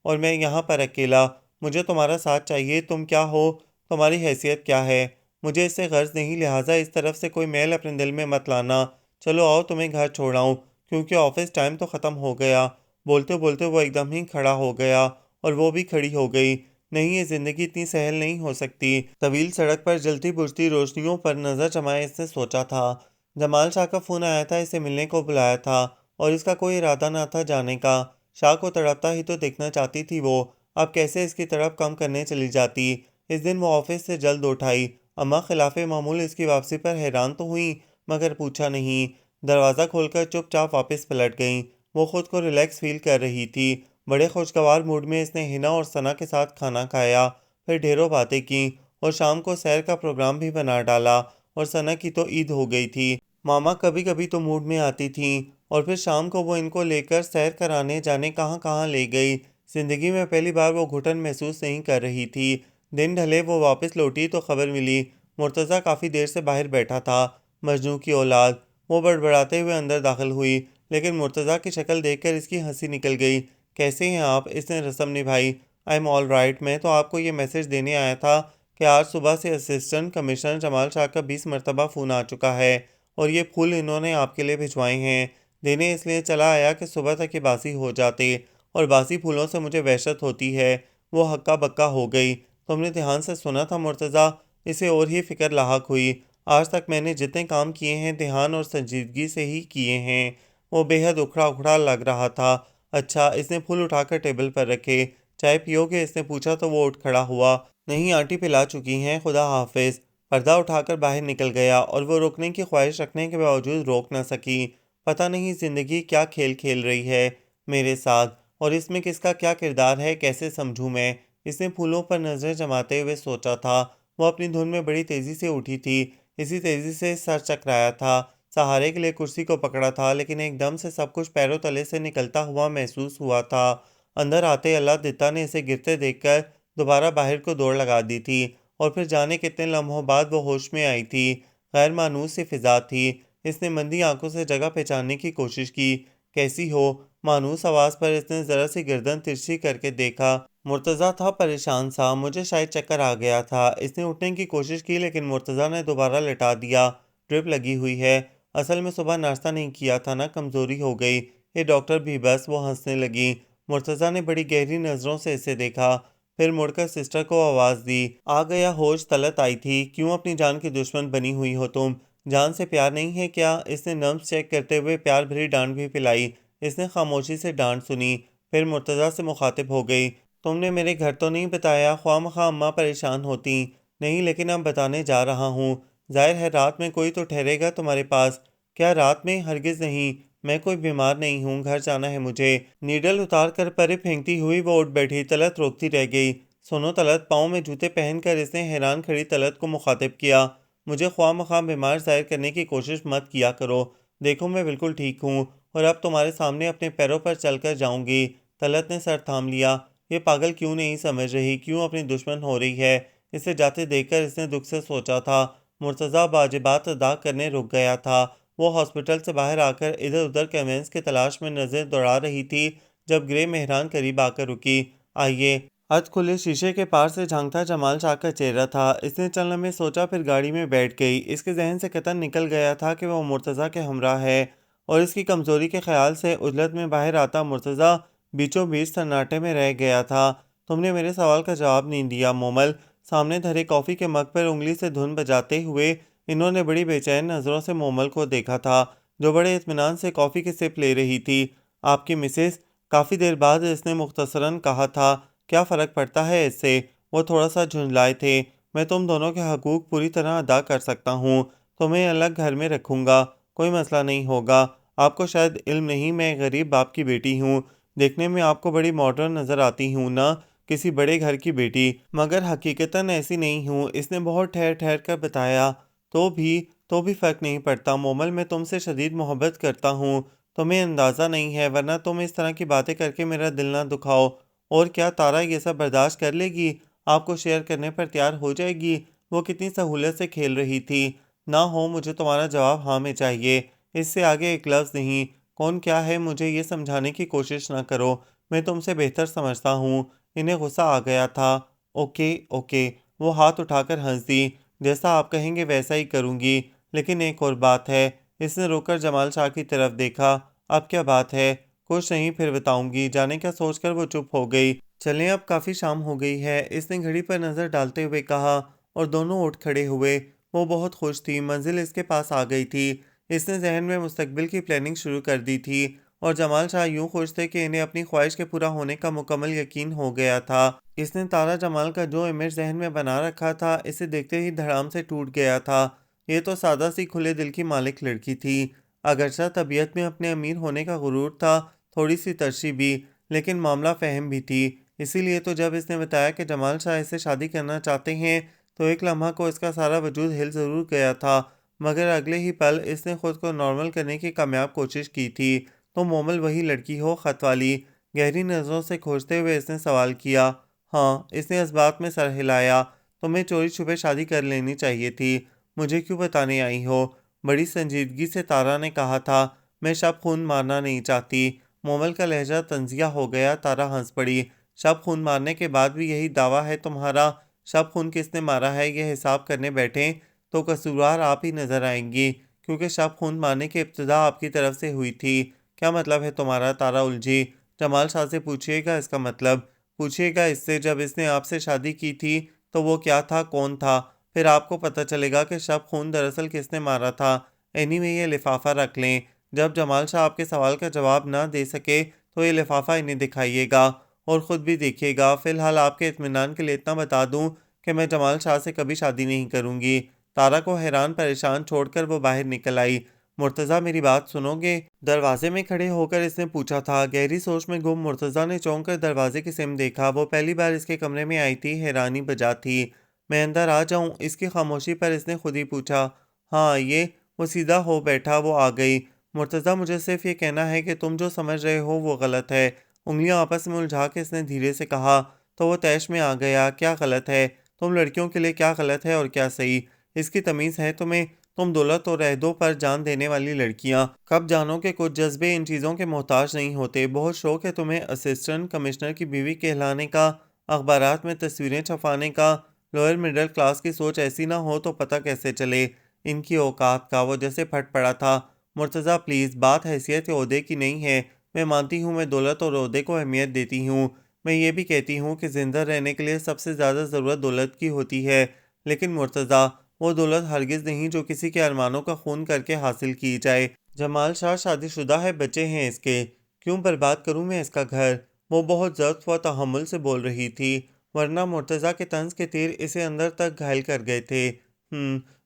اور میں یہاں پر اکیلا۔ مجھے تمہارا ساتھ چاہیے، تم کیا ہو، تمہاری حیثیت کیا ہے؟ مجھے اس سے غرض نہیں، لہٰذا اس طرف سے کوئی میل اپنے دل میں مت لانا۔ چلو آؤ تمہیں گھر چھوڑاؤں، کیونکہ آفس ٹائم تو ختم ہو گیا۔ بولتے بولتے وہ ایک دم ہی کھڑا ہو گیا، اور وہ بھی کھڑی ہو گئی۔ نہیں، یہ زندگی اتنی سہل نہیں ہو سکتی۔ طویل سڑک پر جلتی بجھتی روشنیوں پر نظر جمائے اس نے سوچا تھا۔ جمال شاہ کا فون آیا تھا، اسے ملنے کو بلایا تھا، اور اس کا کوئی ارادہ نہ تھا جانے کا۔ شاہ کو تڑپتا ہی تو دیکھنا چاہتی تھی وہ، اب کیسے اس کی تڑپ کم کرنے چلی جاتی۔ اس دن وہ آفس سے جلد اٹھ آئی۔ اماں خلاف معمول اس کی واپسی پر حیران تو ہوئیں، مگر پوچھا نہیں۔ دروازہ کھول کر چپ چاپ واپس پلٹ گئیں۔ وہ خود کو ریلیکس فیل کر رہی تھی۔ بڑے خوشگوار موڈ میں اس نے حنا اور ثنا کے ساتھ کھانا کھایا، پھر ڈھیروں باتیں کیں، اور شام کو سیر کا پروگرام بھی بنا ڈالا۔ اور ثنا کی تو عید ہو گئی تھی، ماما کبھی کبھی تو موڈ میں آتی تھیں، اور پھر شام کو وہ ان کو لے کر سیر کرانے جانے کہاں کہاں لے گئی۔ زندگی میں پہلی بار وہ گھٹن محسوس نہیں کر رہی تھی۔ دن ڈھلے وہ واپس لوٹی تو خبر ملی مرتضیٰ کافی دیر سے باہر بیٹھا تھا۔ مجنوں کی اولاد، وہ بڑبڑاتے ہوئے اندر داخل ہوئی، لیکن مرتضیٰ کی شکل دیکھ کر اس کی ہنسی نکل گئی۔ کیسے ہیں آپ؟ اس نے رسم نبھائی۔ آئی ایم آل رائٹ، میں تو آپ کو یہ میسج دینے آیا تھا کہ آج صبح سے اسسٹنٹ کمشنر جمال شاہ کا 20 مرتبہ فون آ چکا ہے، اور یہ پھول انہوں نے آپ کے لیے بھجوائے ہیں۔ دینے اس لیے چلا آیا کہ صبح تک یہ باسی ہو جاتے، اور باسی پھولوں سے مجھے وحشت ہوتی ہے۔ وہ ہکا بکا ہو گئی۔ تم نے دھیان سے سنا تھا مرتضیٰ؟ اسے اور ہی فکر لاحق ہوئی۔ آج تک میں نے جتنے کام کیے ہیں دھیان اور سنجیدگی سے ہی کیے ہیں۔ وہ بے حد اکھڑا اکھڑا لگ رہا تھا۔ اچھا، اس نے پھول اٹھا کر ٹیبل پر رکھے۔ چائے پیو گے؟ اس نے پوچھا تو وہ اٹھ کھڑا ہوا۔ نہیں آنٹی پلا چکی ہیں، خدا حافظ۔ پردہ اٹھا کر باہر نکل گیا، اور وہ روکنے کی خواہش رکھنے کے باوجود روک نہ سکی۔ پتہ نہیں زندگی کیا کھیل کھیل رہی ہے میرے ساتھ، اور اس میں کس کا کیا کردار ہے، کیسے سمجھوں میں؟ اس نے پھولوں پر نظریں جماتے ہوئے سوچا تھا۔ وہ اپنی دھن میں بڑی تیزی سے اٹھی تھی، اسی تیزی سے سر چکرایا تھا، سہارے کے لیے کرسی کو پکڑا تھا، لیکن ایک دم سے سب کچھ پیروں تلے سے نکلتا ہوا محسوس ہوا تھا۔ اندر آتے اللہ دتا نے اسے گرتے دیکھ کر دوبارہ باہر کو دوڑ لگا دی تھی، اور پھر جانے کتنے لمحوں بعد وہ ہوش میں آئی تھی۔ غیر مانوس سی فضا تھی۔ اس نے مندی آنکھوں سے جگہ پہچاننے کی کوشش کی۔ کیسی ہو؟ مانوس آواز پر اس نے ذرا سی گردن ترچھی کر کے دیکھا۔ مرتضیٰ تھا پریشان سا۔ مجھے شاید چکر آ گیا تھا۔ اس نے اٹھنے کی کوشش کی، لیکن مرتضیٰ نے دوبارہ لٹا دیا۔ ڈرپ لگی ہوئی ہے، اصل میں صبح ناشتہ نہیں کیا تھا نا، کمزوری ہو گئی۔ یہ ڈاکٹر بھی بس۔ وہ ہنسنے لگی۔ مرتضیٰ نے بڑی گہری نظروں سے اسے دیکھا، پھر مڑ کر سسٹر کو آواز دی۔ آ گیا ہوش، طلعت آئی تھی۔ کیوں اپنی جان کی دشمن بنی ہوئی ہو تم؟ جان سے پیار نہیں ہے کیا؟ اس نے نبض چیک کرتے ہوئے پیار بھری ڈانٹ بھی پلائی۔ اس نے خاموشی سے ڈانٹ سنی، پھر مرتضیٰ سے مخاطب ہو گئی۔ تم نے میرے گھر تو نہیں بتایا، خواہ مخواہ اماں پریشان ہوتی۔ نہیں، لیکن اب بتانے جا رہا ہوں۔ ظاہر ہے رات میں کوئی تو ٹھہرے گا تمہارے پاس۔ کیا رات میں؟ ہرگز نہیں، میں کوئی بیمار نہیں ہوں، گھر جانا ہے مجھے۔ نیڈل اتار کر پرے پھینکتی ہوئی وہ اٹھ بیٹھی۔ طلعت روکتی رہ گئی۔ سنو طلعت، پاؤں میں جوتے پہن کر اس نے حیران کھڑی طلعت کو مخاطب کیا، مجھے خواہ مخواہ بیمار ظاہر کرنے کی کوشش مت کیا کرو۔ دیکھو میں بالکل ٹھیک ہوں، اور اب تمہارے سامنے اپنے پیروں پر چل کر جاؤں گی۔ طلعت نے سر تھام لیا۔ یہ پاگل کیوں نہیں سمجھ رہی، کیوں اپنی دشمن ہو رہی ہے؟ اسے جاتے دیکھ کر اس نے دکھ سے سوچا تھا۔ مرتضیٰ واجبات ادا کرنے رک گیا تھا۔ وہ ہاسپٹل سے باہر آ کر ادھر ادھر کنوینس کی تلاش میں نظر دوڑا رہی تھی جب گرے مہران قریب آ کر رکی۔ آئیے۔ ادھ کھلے شیشے کے پار سے جھانکتا جمال شاہ کا چہرہ تھا۔ اس نے چند لمحے سوچا، پھر گاڑی میں بیٹھ گئی۔ اس کے ذہن سے قطعاً نکل گیا تھا کہ وہ مرتضیٰ کے ہمراہ ہے، اور اس کی کمزوری کے خیال سے عجلت میں باہر آتا مرتضیٰ بیچوں بیچ سناٹے میں رہ گیا تھا۔ تم نے میرے سوال کا جواب نہیں دیا مومل۔ سامنے دھرے کافی کے مگ پر انگلی سے دھن بجاتے ہوئے انہوں نے بڑی بے چین نظروں سے مومل کو دیکھا تھا، جو بڑے اطمینان سے کافی کی سپ لے رہی تھی۔ آپ کی مسز؟ کافی دیر بعد اس نے مختصراً کہا تھا۔ کیا فرق پڑتا ہے اس سے؟ وہ تھوڑا سا جھنجھلائے تھے۔ میں تم دونوں کے حقوق پوری طرح ادا کر سکتا ہوں۔ تمہیں الگ گھر میں رکھوں گا، کوئی مسئلہ نہیں ہوگا۔ آپ کو شاید علم نہیں، میں غریب باپ کی بیٹی ہوں۔ دیکھنے میں آپ کو بڑی ماڈرن نظر آتی ہوں نا، کسی بڑے گھر کی بیٹی، مگر حقیقتاً ایسی نہیں ہوں۔ اس نے بہت ٹھہر ٹھہر کر بتایا۔ تو بھی فرق نہیں پڑتا مومل، میں تم سے شدید محبت کرتا ہوں۔ تمہیں اندازہ نہیں ہے، ورنہ تم اس طرح کی باتیں کر کے میرا دل نہ دکھاؤ۔ اور کیا تارا یہ سب برداشت کر لے گی؟ آپ کو شیئر کرنے پر تیار ہو جائے گی؟ وہ کتنی سہولت سے کھیل رہی تھی۔ نہ ہو، مجھے تمہارا جواب ہاں میں چاہیے، اس سے آگے ایک لفظ نہیں۔ کون کیا ہے مجھے یہ سمجھانے کی کوشش نہ کرو، میں تم سے بہتر سمجھتا ہوں۔ انہیں غصہ آ گیا تھا۔ اوکے اوکے، وہ ہاتھ اٹھا کر ہنس دی۔ جیسا آپ کہیں گے ویسا ہی کروں گی، لیکن ایک اور بات ہے۔ اس نے رک کر جمال شاہ کی طرف دیکھا۔ اب کیا بات ہے؟ کچھ نہیں، پھر بتاؤں گی، جانے کا سوچ کر وہ چپ ہو گئی۔ چلیں، اب کافی شام ہو گئی ہے، اس نے گھڑی پر نظر ڈالتے ہوئے کہا، اور دونوں اٹھ کھڑے ہوئے۔ وہ بہت خوش تھی، منزل اس کے پاس آ گئی تھی۔ اس نے ذہن میں مستقبل کی پلاننگ شروع کر دی تھی، اور جمال شاہ یوں خوش تھے کہ انہیں اپنی خواہش کے پورا ہونے کا مکمل یقین ہو گیا تھا۔ اس نے تارا جمال کا جو امیج ذہن میں بنا رکھا تھا، اسے دیکھتے ہی دھڑام سے ٹوٹ گیا تھا۔ یہ تو سادہ سی کھلے دل کی مالک لڑکی تھی، اگرچہ طبیعت میں اپنے امیر ہونے کا غرور تھا، تھوڑی سی ترشی بھی، لیکن معاملہ فہم بھی تھی۔ اسی لیے تو جب اس نے بتایا کہ جمال شاہ اس سے شادی کرنا چاہتے ہیں، تو ایک لمحہ کو اس کا سارا وجود ہل ضرور گیا تھا، مگر اگلے ہی پل اس نے خود کو نارمل کرنے کی کامیاب کوشش کی تھی۔ تو مومل وہی لڑکی ہو، خط والی؟ گہری نظروں سے کھوجتے ہوئے اس نے سوال کیا۔ ہاں، اس نے اس بات میں سر ہلایا۔ تمہیں چوری چھپے شادی کر لینی چاہیے تھی، مجھے کیوں بتانے آئی ہو؟ بڑی سنجیدگی سے تارا نے کہا تھا۔ میں شب خون مارنا نہیں چاہتی۔ مومل کا لہجہ طنزیہ ہو گیا۔ تارا ہنس پڑی۔ شب خون مارنے کے بعد بھی یہی دعویٰ ہے تمہارا؟ شب خون کس نے مارا ہے یہ حساب کرنے بیٹھیں تو قصوروار آپ ہی نظر آئیں گی، کیونکہ شب خون مارنے کی ابتدا آپ کی طرف سے ہوئی تھی۔ کیا مطلب ہے تمہارا؟ تارا الجھی۔ جمال شاہ سے پوچھئے گا اس کا مطلب، پوچھئے گا اس سے جب اس نے آپ سے شادی کی تھی تو وہ کیا تھا، کون تھا، پھر آپ کو پتہ چلے گا کہ شب خون دراصل کس نے مارا تھا۔ اینی وے یہ لفافہ رکھ لیں، جب جمال شاہ آپ کے سوال کا جواب نہ دے سکے تو یہ لفافہ انہیں دکھائیے گا، اور خود بھی دیکھیے گا۔ فی الحال آپ کے اطمینان کے لیے اتنا بتا دوں کہ میں جمال شاہ سے کبھی شادی نہیں کروں گی۔ تارا کو حیران پریشان چھوڑ کر وہ باہر نکل آئی۔ مرتضیٰ، میری بات سنو گے؟ دروازے میں کھڑے ہو کر اس نے پوچھا تھا۔ گہری سوچ میں گم مرتضیٰ نے چونک کر دروازے کی سمت دیکھا۔ وہ پہلی بار اس کے کمرے میں آئی تھی، حیرانی بجا تھی۔ میں اندر آ جاؤں؟ اس کی خاموشی پر اس نے خود ہی پوچھا۔ ہاں آئیے۔ وہ سیدھا ہو بیٹھا۔ وہ آ گئی۔ مرتضیٰ، مجھے صرف یہ کہنا ہے کہ تم جو سمجھ رہے ہو وہ غلط ہے۔ انگلیاں آپس میں الجھا کے اس نے دھیرے سے کہا۔ تو وہ طیش میں آ گیا۔ کیا غلط ہے؟ تم لڑکیوں کے لیے کیا غلط ہے اور کیا صحیح؟ اس کی تمیز ہے تمہیں؟ تم دولت اور عہدوں پر جان دینے والی لڑکیاں، کب جانو کہ کچھ جذبے ان چیزوں کے محتاج نہیں ہوتے۔ بہت شوق ہے تمہیں اسسٹنٹ کمشنر کی بیوی کہلانے کا، اخبارات میں تصویریں چھپانے کا۔ لوئر مڈل کلاس کی سوچ ایسی نہ ہو تو پتہ کیسے چلے ان کی اوقات کا؟ وہ جیسے پھٹ پڑا تھا۔ مرتضیٰ پلیز، بات حیثیت یا عہدے کی نہیں ہے۔ میں مانتی ہوں میں دولت اور عہدے کو اہمیت دیتی ہوں۔ میں یہ بھی کہتی ہوں کہ زندہ رہنے کے لیے سب سے زیادہ ضرورت دولت کی ہوتی ہے، لیکن مرتضیٰ، وہ دولت ہرگز نہیں جو کسی کے ارمانوں کا خون کر کے حاصل کی جائے۔ جمال شاہ شادی شدہ ہے، بچے ہیں اس کے، کیوں برباد کروں میں اس کا گھر؟ وہ بہت ضبط و تحمل سے بول رہی تھی، ورنہ مرتضیٰ کے طنز کے تیر اسے اندر تک گھائل کر گئے تھے۔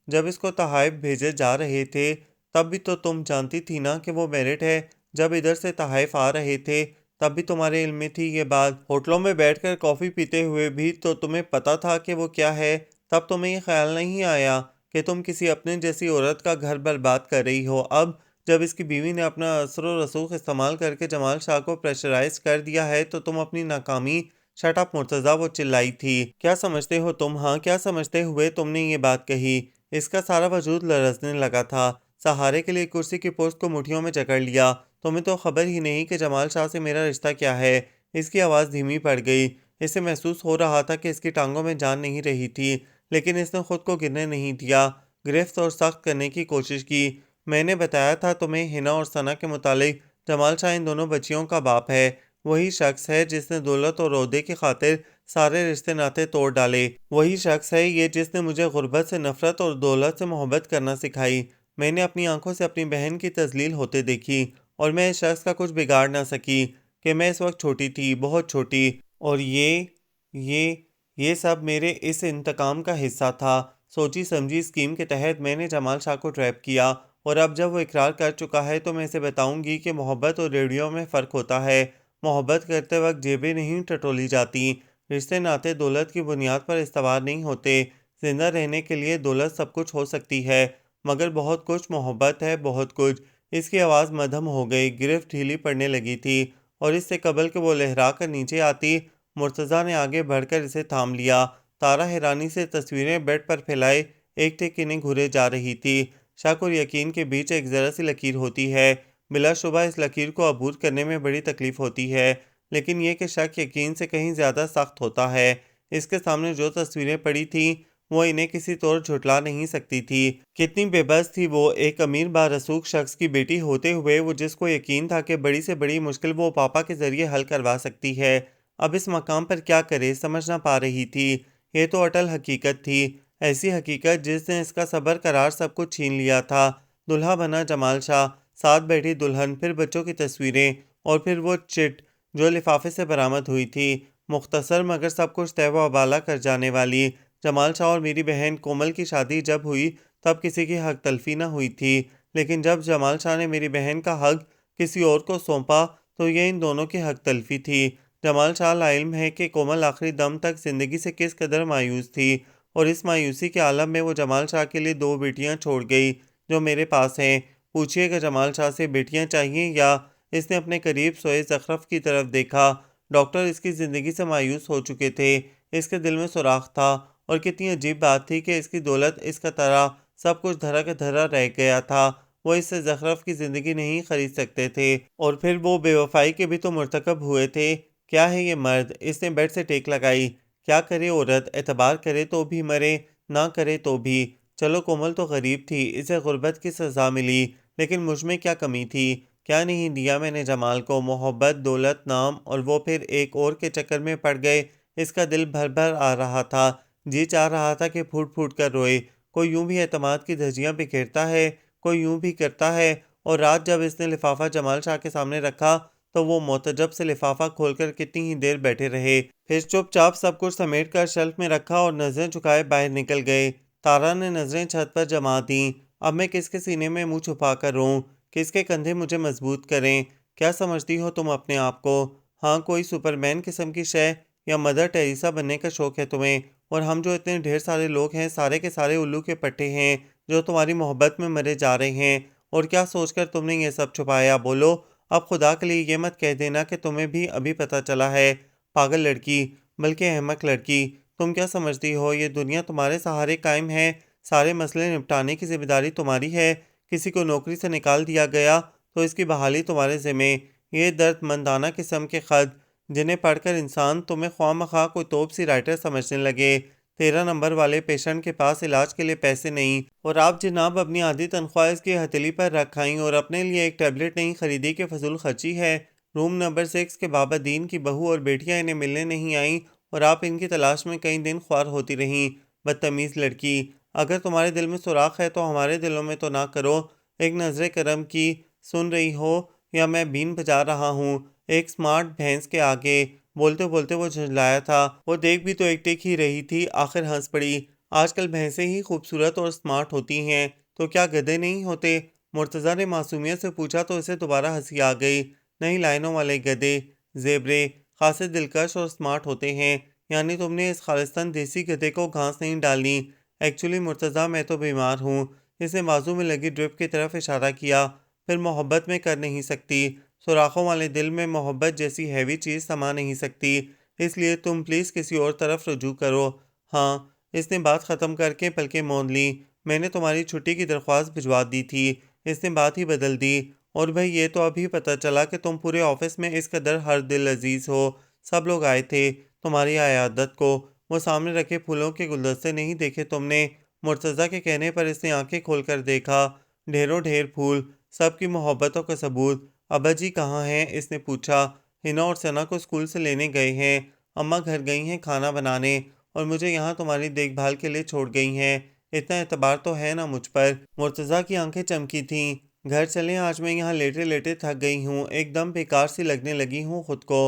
جب اس کو تحائف بھیجے جا رہے تھے تب بھی تو تم جانتی تھی نا کہ وہ میرٹ ہے۔ جب ادھر سے تحائف آ رہے تھے تب بھی تمہارے علم میں تھی یہ بات۔ ہوٹلوں میں بیٹھ کر کافی پیتے ہوئے بھی تو تمہیں پتہ تھا کہ وہ کیا ہے۔ تب تمہیں یہ خیال نہیں آیا کہ تم کسی اپنے جیسی عورت کا گھر برباد کر رہی ہو۔ اب جب اس کی بیوی نے اپنا اثر و رسوخ استعمال کر کے جمال شاہ کو پریشرائز کر دیا ہے تو تم اپنی ناکامی شٹ اپ مرتضیٰ، وہ چلائی تھی۔ کیا سمجھتے ہو تم؟ ہاں، کیا سمجھتے ہوئے تم نے یہ بات کہی؟ اس کا سارا وجود لرزنے لگا تھا۔ سہارے کے لیے کرسی کی پشت کو مٹھیوں میں جکڑ لیا۔ تمہیں تو خبر ہی نہیں کہ جمال شاہ سے میرا رشتہ کیا ہے۔ اس کی آواز دھیمی پڑ گئی۔ اسے محسوس ہو رہا تھا کہ اس کی ٹانگوں میں جان نہیں رہی تھی، لیکن اس نے خود کو گرنے نہیں دیا۔ گرفت اور سخت کرنے کی کوشش کی۔ میں نے بتایا تھا تمہیں حنا اور ثنا کے متعلق، جمال شاہ ان دونوں بچیوں کا باپ ہے۔ وہی شخص ہے جس نے دولت اور عہدے کی خاطر سارے رشتے ناطے توڑ ڈالے۔ وہی شخص ہے یہ جس نے مجھے غربت سے نفرت اور دولت سے محبت کرنا سکھائی۔ میں نے اپنی آنکھوں سے اپنی بہن کی تذلیل ہوتے دیکھی، اور میں اس شخص کا کچھ بگاڑ نہ سکی کہ میں اس وقت چھوٹی تھی، بہت چھوٹی، اور یہ سب میرے اس انتقام کا حصہ تھا۔ سوچی سمجھی اسکیم کے تحت میں نے جمال شاہ کو ٹریپ کیا، اور اب جب وہ اقرار کر چکا ہے تو میں اسے بتاؤں گی کہ محبت اور ریڈیو میں فرق ہوتا ہے۔ محبت کرتے وقت جیبیں نہیں ٹٹولی جاتی، رشتے ناطے دولت کی بنیاد پر استوار نہیں ہوتے۔ زندہ رہنے کے لیے دولت سب کچھ ہو سکتی ہے، مگر بہت کچھ محبت ہے، بہت کچھ۔ اس کی آواز مدھم ہو گئی، گرفت ڈھیلی پڑنے لگی تھی، اور اس سے قبل کہ وہ لہرا کر نیچے آتی، مرتضیٰ نے آگے بڑھ کر اسے تھام لیا۔ تارا حیرانی سے تصویریں بیڈ پر پھیلائے ایک ٹک انہیں گھورے جا رہی تھی۔ شک اور یقین کے بیچ ایک ذرا سی لکیر ہوتی ہے، بلا شبہ اس لکیر کو عبور کرنے میں بڑی تکلیف ہوتی ہے، لیکن یہ کہ شک یقین سے کہیں زیادہ سخت ہوتا ہے۔ اس کے سامنے جو تصویریں پڑی تھیں وہ انہیں کسی طور جھٹلا نہیں سکتی تھی۔ کتنی بے بس تھی وہ، ایک امیر بارسوخ شخص کی بیٹی ہوتے ہوئے وہ جس کو یقین تھا کہ بڑی سے بڑی مشکل وہ پاپا کے ذریعے حل کروا سکتی ہے، اب اس مقام پر کیا کرے سمجھ نہ پا رہی تھی۔ یہ تو اٹل حقیقت تھی، ایسی حقیقت جس نے اس کا صبر قرار سب کچھ چھین لیا تھا۔ دلہا بنا جمال شاہ، ساتھ بیٹھی دلہن، پھر بچوں کی تصویریں، اور پھر وہ چٹ جو لفافے سے برآمد ہوئی تھی، مختصر مگر سب کچھ تہہ و ابالہ کر جانے والی۔ جمال شاہ اور میری بہن کومل کی شادی جب ہوئی تب کسی کی حق تلفی نہ ہوئی تھی، لیکن جب جمال شاہ نے میری بہن کا حق کسی اور کو سونپا تو یہ ان دونوں کی حق تلفی تھی۔ جمال شاہ لاعلم ہے کہ کومل آخری دم تک زندگی سے کس قدر مایوس تھی، اور اس مایوسی کے عالم میں وہ جمال شاہ کے لیے 2 بیٹیاں چھوڑ گئی جو میرے پاس ہیں۔ پوچھئے کہ جمال شاہ سے بیٹیاں چاہیے یا؟ اس نے اپنے قریب سوئے زخرف کی طرف دیکھا۔ ڈاکٹر اس کی زندگی سے مایوس ہو چکے تھے، اس کے دل میں سوراخ تھا، اور کتنی عجیب بات تھی کہ اس کی دولت، اس کا طرح سب کچھ دھرا کا دھرا رہ گیا تھا۔ وہ اس سے زخرف کی زندگی نہیں خرید سکتے تھے، اور پھر وہ بے وفائی کے بھی تو مرتکب ہوئے تھے۔ کیا ہے یہ مرد؟ اس نے بیڈ سے ٹیک لگائی۔ کیا کرے عورت؟ اعتبار کرے تو بھی مرے، نہ کرے تو بھی۔ چلو کومل تو غریب تھی، اسے غربت کی سزا ملی، لیکن مجھ میں کیا کمی تھی؟ کیا نہیں دیا میں نے جمال کو؟ محبت، دولت، نام، اور وہ پھر ایک اور کے چکر میں پڑ گئے۔ اس کا دل بھر بھر آ رہا تھا، جی چاہ رہا تھا کہ پھوٹ پھوٹ کر روئے۔ کوئی یوں بھی اعتماد کی دھجیاں بکھیرتا ہے، کوئی یوں بھی کرتا ہے۔ اور رات جب اس نے لفافہ جمال شاہ کے سامنے رکھا تو وہ معتجب سے لفافہ کھول کر کتنی ہی دیر بیٹھے رہے، پھر چپ چاپ سب کچھ سمیٹ کر شیلف میں رکھا اور نظریں جھکائے باہر نکل گئے۔ تارا نے نظریں چھت پر جما دیں۔ اب میں کس کے سینے میں منہ چھپا کر روں؟ کس کے کندھے مجھے مضبوط کریں؟ کیا سمجھتی ہو تم اپنے آپ کو؟ ہاں، کوئی سپرمین قسم کی شے، یا مدر ٹیریسا بننے کا شوق ہے تمہیں؟ اور ہم جو اتنے ڈھیر سارے لوگ ہیں، سارے کے سارے الو کے پٹھے ہیں جو تمہاری محبت میں مرے جا رہے ہیں، اور کیا سوچ کر تم نے یہ سب چھپایا؟ بولو اب، خدا کے لیے یہ مت کہہ دینا کہ تمہیں بھی ابھی پتہ چلا ہے۔ پاگل لڑکی، بلکہ احمق لڑکی، تم کیا سمجھتی ہو یہ دنیا تمہارے سہارے قائم ہے؟ سارے مسئلے نپٹانے کی ذمہ داری تمہاری ہے۔ کسی کو نوکری سے نکال دیا گیا تو اس کی بحالی تمہارے ذمہ۔ یہ درد مندانہ قسم کے خط جنہیں پڑھ کر انسان تمہیں خواہ مخواہ کوئی توپ سی رائٹر سمجھنے لگے۔ 13 نمبر والے پیشنٹ کے پاس علاج کے لیے پیسے نہیں، اور آپ جناب اپنی آدھی تنخواہ اس کی ہتھیلی پر رکھ آئیں اور اپنے لیے ایک ٹیبلٹ نہیں خریدی کہ فضول خرچی ہے۔ روم نمبر 6 کے بابا دین کی بہو اور بیٹیاں انہیں ملنے نہیں آئیں اور آپ ان کی تلاش میں کئی دن خوار ہوتی رہیں۔ بدتمیز لڑکی، اگر تمہارے دل میں سوراخ ہے تو ہمارے دلوں میں تو نہ کرو۔ ایک نظر کرم کی، سن رہی ہو یا میں بین بجا رہا ہوں؟ ایک سمارٹ بھینس کے آگے بولتے بولتے وہ جھنجھلایا تھا۔ وہ دیکھ بھی تو ایک ٹک ہی رہی تھی، آخر ہنس پڑی۔ آج کل بھینسیں ہی خوبصورت اور سمارٹ ہوتی ہیں تو کیا گدھے نہیں ہوتے؟ مرتضیٰ نے معصومیت سے پوچھا تو اسے دوبارہ ہنسی آ گئی۔ نہیں، لائنوں والے گدھے، زیبرے، خاصے دلکش اور سمارٹ ہوتے ہیں۔ یعنی تم نے اس خالصتاً دیسی گدھے کو گھاس نہیں ڈالنی۔ ایکچولی مرتضیٰ میں تو بیمار ہوں۔ اس نے بازو میں لگی ڈرپ کی طرف اشارہ کیا۔ پھر محبت میں کر نہیں سکتی۔ سوراخوں والے دل میں محبت جیسی ہیوی چیز سما نہیں سکتی، اس لیے تم پلیز کسی اور طرف رجوع کرو۔ ہاں، اس نے بات ختم کر کے پلکیں موند لیں۔ میں نے تمہاری چھٹی کی درخواست بھجوا دی تھی، اس نے بات ہی بدل دی۔ اور بھائی یہ تو ابھی پتہ چلا کہ تم پورے آفس میں اس قدر ہر دل عزیز ہو۔ سب لوگ آئے تھے تمہاری عیادت کو، وہ سامنے رکھے پھولوں کے گلدستے نہیں دیکھے تم نے؟ مرتضیٰ کے کہنے پر اس نے آنکھیں کھول کر دیکھا، ڈھیروں ڈھیر پھول، سب کی محبتوں کا ثبوت۔ ابا جی کہاں ہیں؟ اس نے پوچھا۔ حنا اور ثنا کو اسکول سے لینے گئے ہیں، اماں گھر گئی ہیں کھانا بنانے، اور مجھے یہاں تمہاری دیکھ بھال کے لیے چھوڑ گئی ہیں۔ اتنا اعتبار تو ہے نا مجھ پر؟ مرتضیٰ کی آنکھیں چمکی تھیں۔ گھر چلیں، آج میں یہاں لیٹے لیٹے تھک گئی ہوں، ایک دم بیکار سی لگنے لگی ہوں خود کو۔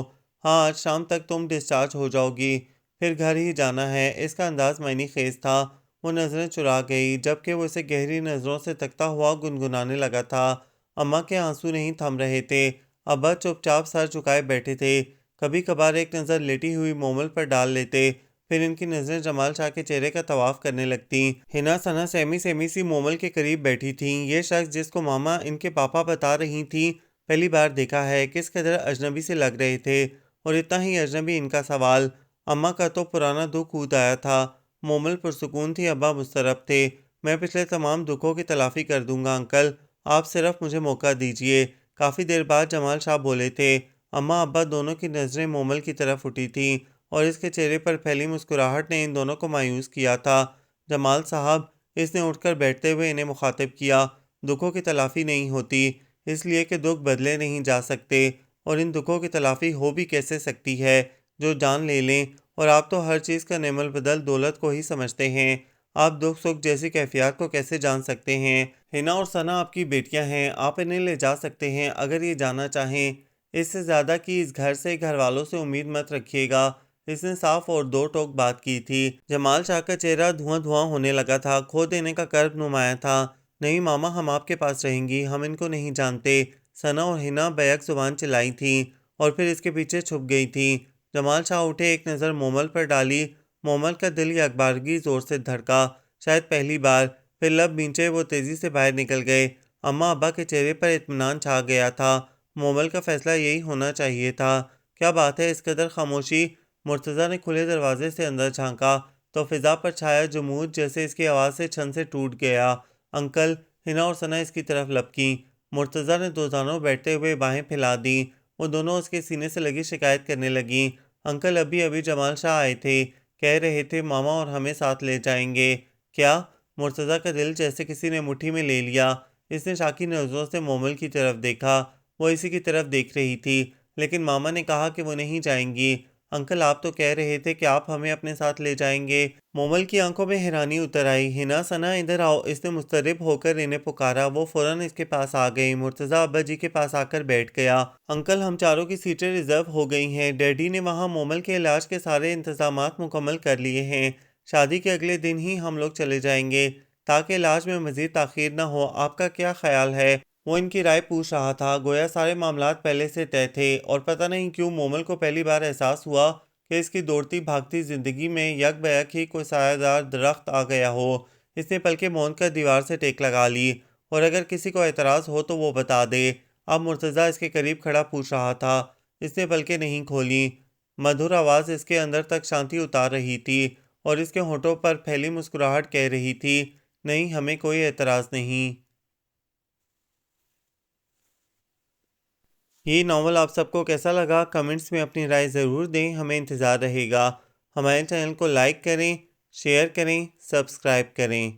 ہاں، آج شام تک تم ڈسچارج ہو جاؤ گی، پھر گھر ہی جانا ہے۔ اس کا انداز معنی خیز تھا۔ وہ نظریں چرا گئی، جبکہ وہ اسے گہری نظروں سے تکتا ہوا گنگنانے لگا تھا۔ اماں کے آنسو نہیں تھم رہے تھے، ابا چپ چاپ سر جھکائے بیٹھے تھے۔ کبھی کبھار ایک نظر لیٹی ہوئی مومل پر ڈال لیتے، پھر ان کی نظریں جمال شاہ کے چہرے کا طواف کرنے لگتیں۔ حنا ثنا سہمی سہمی سی مومل کے قریب بیٹھی تھیں۔ یہ شخص جس کو ماما ان کے پاپا بتا رہی تھیں پہلی بار دیکھا ہے، کس قدر اجنبی سے لگ رہے تھے، اور اتنا ہی اجنبی ان کا سوال۔ اماں کا تو پرانا دکھ کود آیا تھا۔ مومل پرسکون تھی، ابا مضطرب تھے۔ میں پچھلے تمام دکھوں کی تلافی کر دوں گا انکل، آپ صرف مجھے موقع دیجیے۔ کافی دیر بعد جمال شاہ بولے تھے۔ اماں ابا دونوں کی نظریں مومل کی طرف اٹھی تھیں، اور اس کے چہرے پر پھیلی مسکراہٹ نے ان دونوں کو مایوس کیا تھا۔ جمال صاحب، اس نے اٹھ کر بیٹھتے ہوئے انہیں مخاطب کیا، دکھوں کی تلافی نہیں ہوتی، اس لیے کہ دکھ بدلے نہیں جا سکتے، اور ان دکھوں کی تلافی ہو بھی کیسے سکتی ہے جو جان لے لیں، اور آپ تو ہر چیز کا نعم البدل دولت کو ہی سمجھتے ہیں، آپ دکھ سکھ جیسی کیفیات کو کیسے جان سکتے ہیں؟ حنا اور ثنا آپ کی بیٹیاں ہیں، آپ انہیں لے جا سکتے ہیں اگر یہ جانا چاہیں، اس سے زیادہ کی اس گھر سے گھر والوں سے امید مت رکھیے گا۔ اس نے صاف اور دو ٹوک بات کی تھی۔ جمال شاہ کا چہرہ دھواں دھواں ہونے لگا تھا، کھو دینے کا کرب نمایاں تھا۔ نہیں ماما، ہم آپ کے پاس رہیں گی، ہم ان کو نہیں جانتے، ثنا اور حنا بیک زبان چلائی تھیں، اور پھر اس کے پیچھے چھپ گئی تھیں۔ جمال شاہ اٹھے، ایک نظر مومل پر ڈالی، مومل کا دل یکبارگی زور سے دھڑکا، شاید پہلی بار، پھر لب بینچے وہ تیزی سے باہر نکل گئے۔ اماں ابا کے چہرے پر اطمینان چھا گیا تھا، مومل کا فیصلہ یہی ہونا چاہیے تھا۔ کیا بات ہے، اس قدر خاموشی؟ مرتضیٰ نے کھلے دروازے سے اندر جھانکا تو فضا پر چھایا جمود جیسے اس کی آواز سے چھن سے ٹوٹ گیا۔ انکل! حنا اور ثنا اس کی طرف لپکیں۔ مرتضیٰ نے دوزانوں بیٹھتے ہوئے باہیں پھیلا دیں، وہ دونوں اس کے سینے سے لگی شکایت کرنے لگیں۔ انکل، ابھی ابھی جمال شاہ آئے تھے، کہہ رہے تھے ماما اور ہمیں ساتھ لے جائیں گے۔ کیا؟ مرتضیٰ کا دل جیسے کسی نے مٹھی میں لے لیا۔ اس نے شاکی نظروں سے مومل کی طرف دیکھا، وہ اسی کی طرف دیکھ رہی تھی، لیکن ماما نے کہا کہ وہ نہیں جائیں گی۔ انکل، آپ تو کہہ رہے تھے کہ آپ ہمیں اپنے ساتھ لے جائیں گے۔ مومل کی آنکھوں میں حیرانی اتر آئی۔ حنا، ثنا ادھر آؤ، اس نے مضطرب ہو کر انہیں پکارا۔ وہ فوراً اس کے پاس آ گئی۔ مرتضیٰ ابا جی کے پاس آ کر بیٹھ گیا۔ انکل، ہم چاروں کی سیٹیں ریزرو ہو گئی ہیں، ڈیڈی نے وہاں مومل کے علاج کے سارے انتظامات مکمل کر لیے ہیں، شادی کے اگلے دن ہی ہم لوگ چلے جائیں گے تاکہ علاج میں مزید تاخیر نہ ہو۔ آپ کا کیا خیال ہے؟ وہ ان کی رائے پوچھ رہا تھا، گویا سارے معاملات پہلے سے طے تھے، اور پتہ نہیں کیوں مومل کو پہلی بار احساس ہوا کہ اس کی دوڑتی بھاگتی زندگی میں یک بیک ہی کوئی سایہ دار درخت آ گیا ہو۔ اس نے پلکیں موند کر دیوار سے ٹیک لگا لی، اور اگر کسی کو اعتراض ہو تو وہ بتا دے۔ اب مرتضیٰ اس کے قریب کھڑا پوچھ رہا تھا۔ اس نے پلکیں نہیں کھولیں، مدھر آواز اس کے اندر تک شانتی اتار رہی تھی، اور اس کے ہونٹوں پر پھیلی مسکراہٹ کہہ رہی تھی، نہیں، ہمیں کوئی اعتراض نہیں۔ یہ ناول آپ سب کو کیسا لگا؟ کمنٹس میں اپنی رائے ضرور دیں، ہمیں انتظار رہے گا۔ ہمارے چینل کو لائک کریں، شیئر کریں، سبسکرائب کریں۔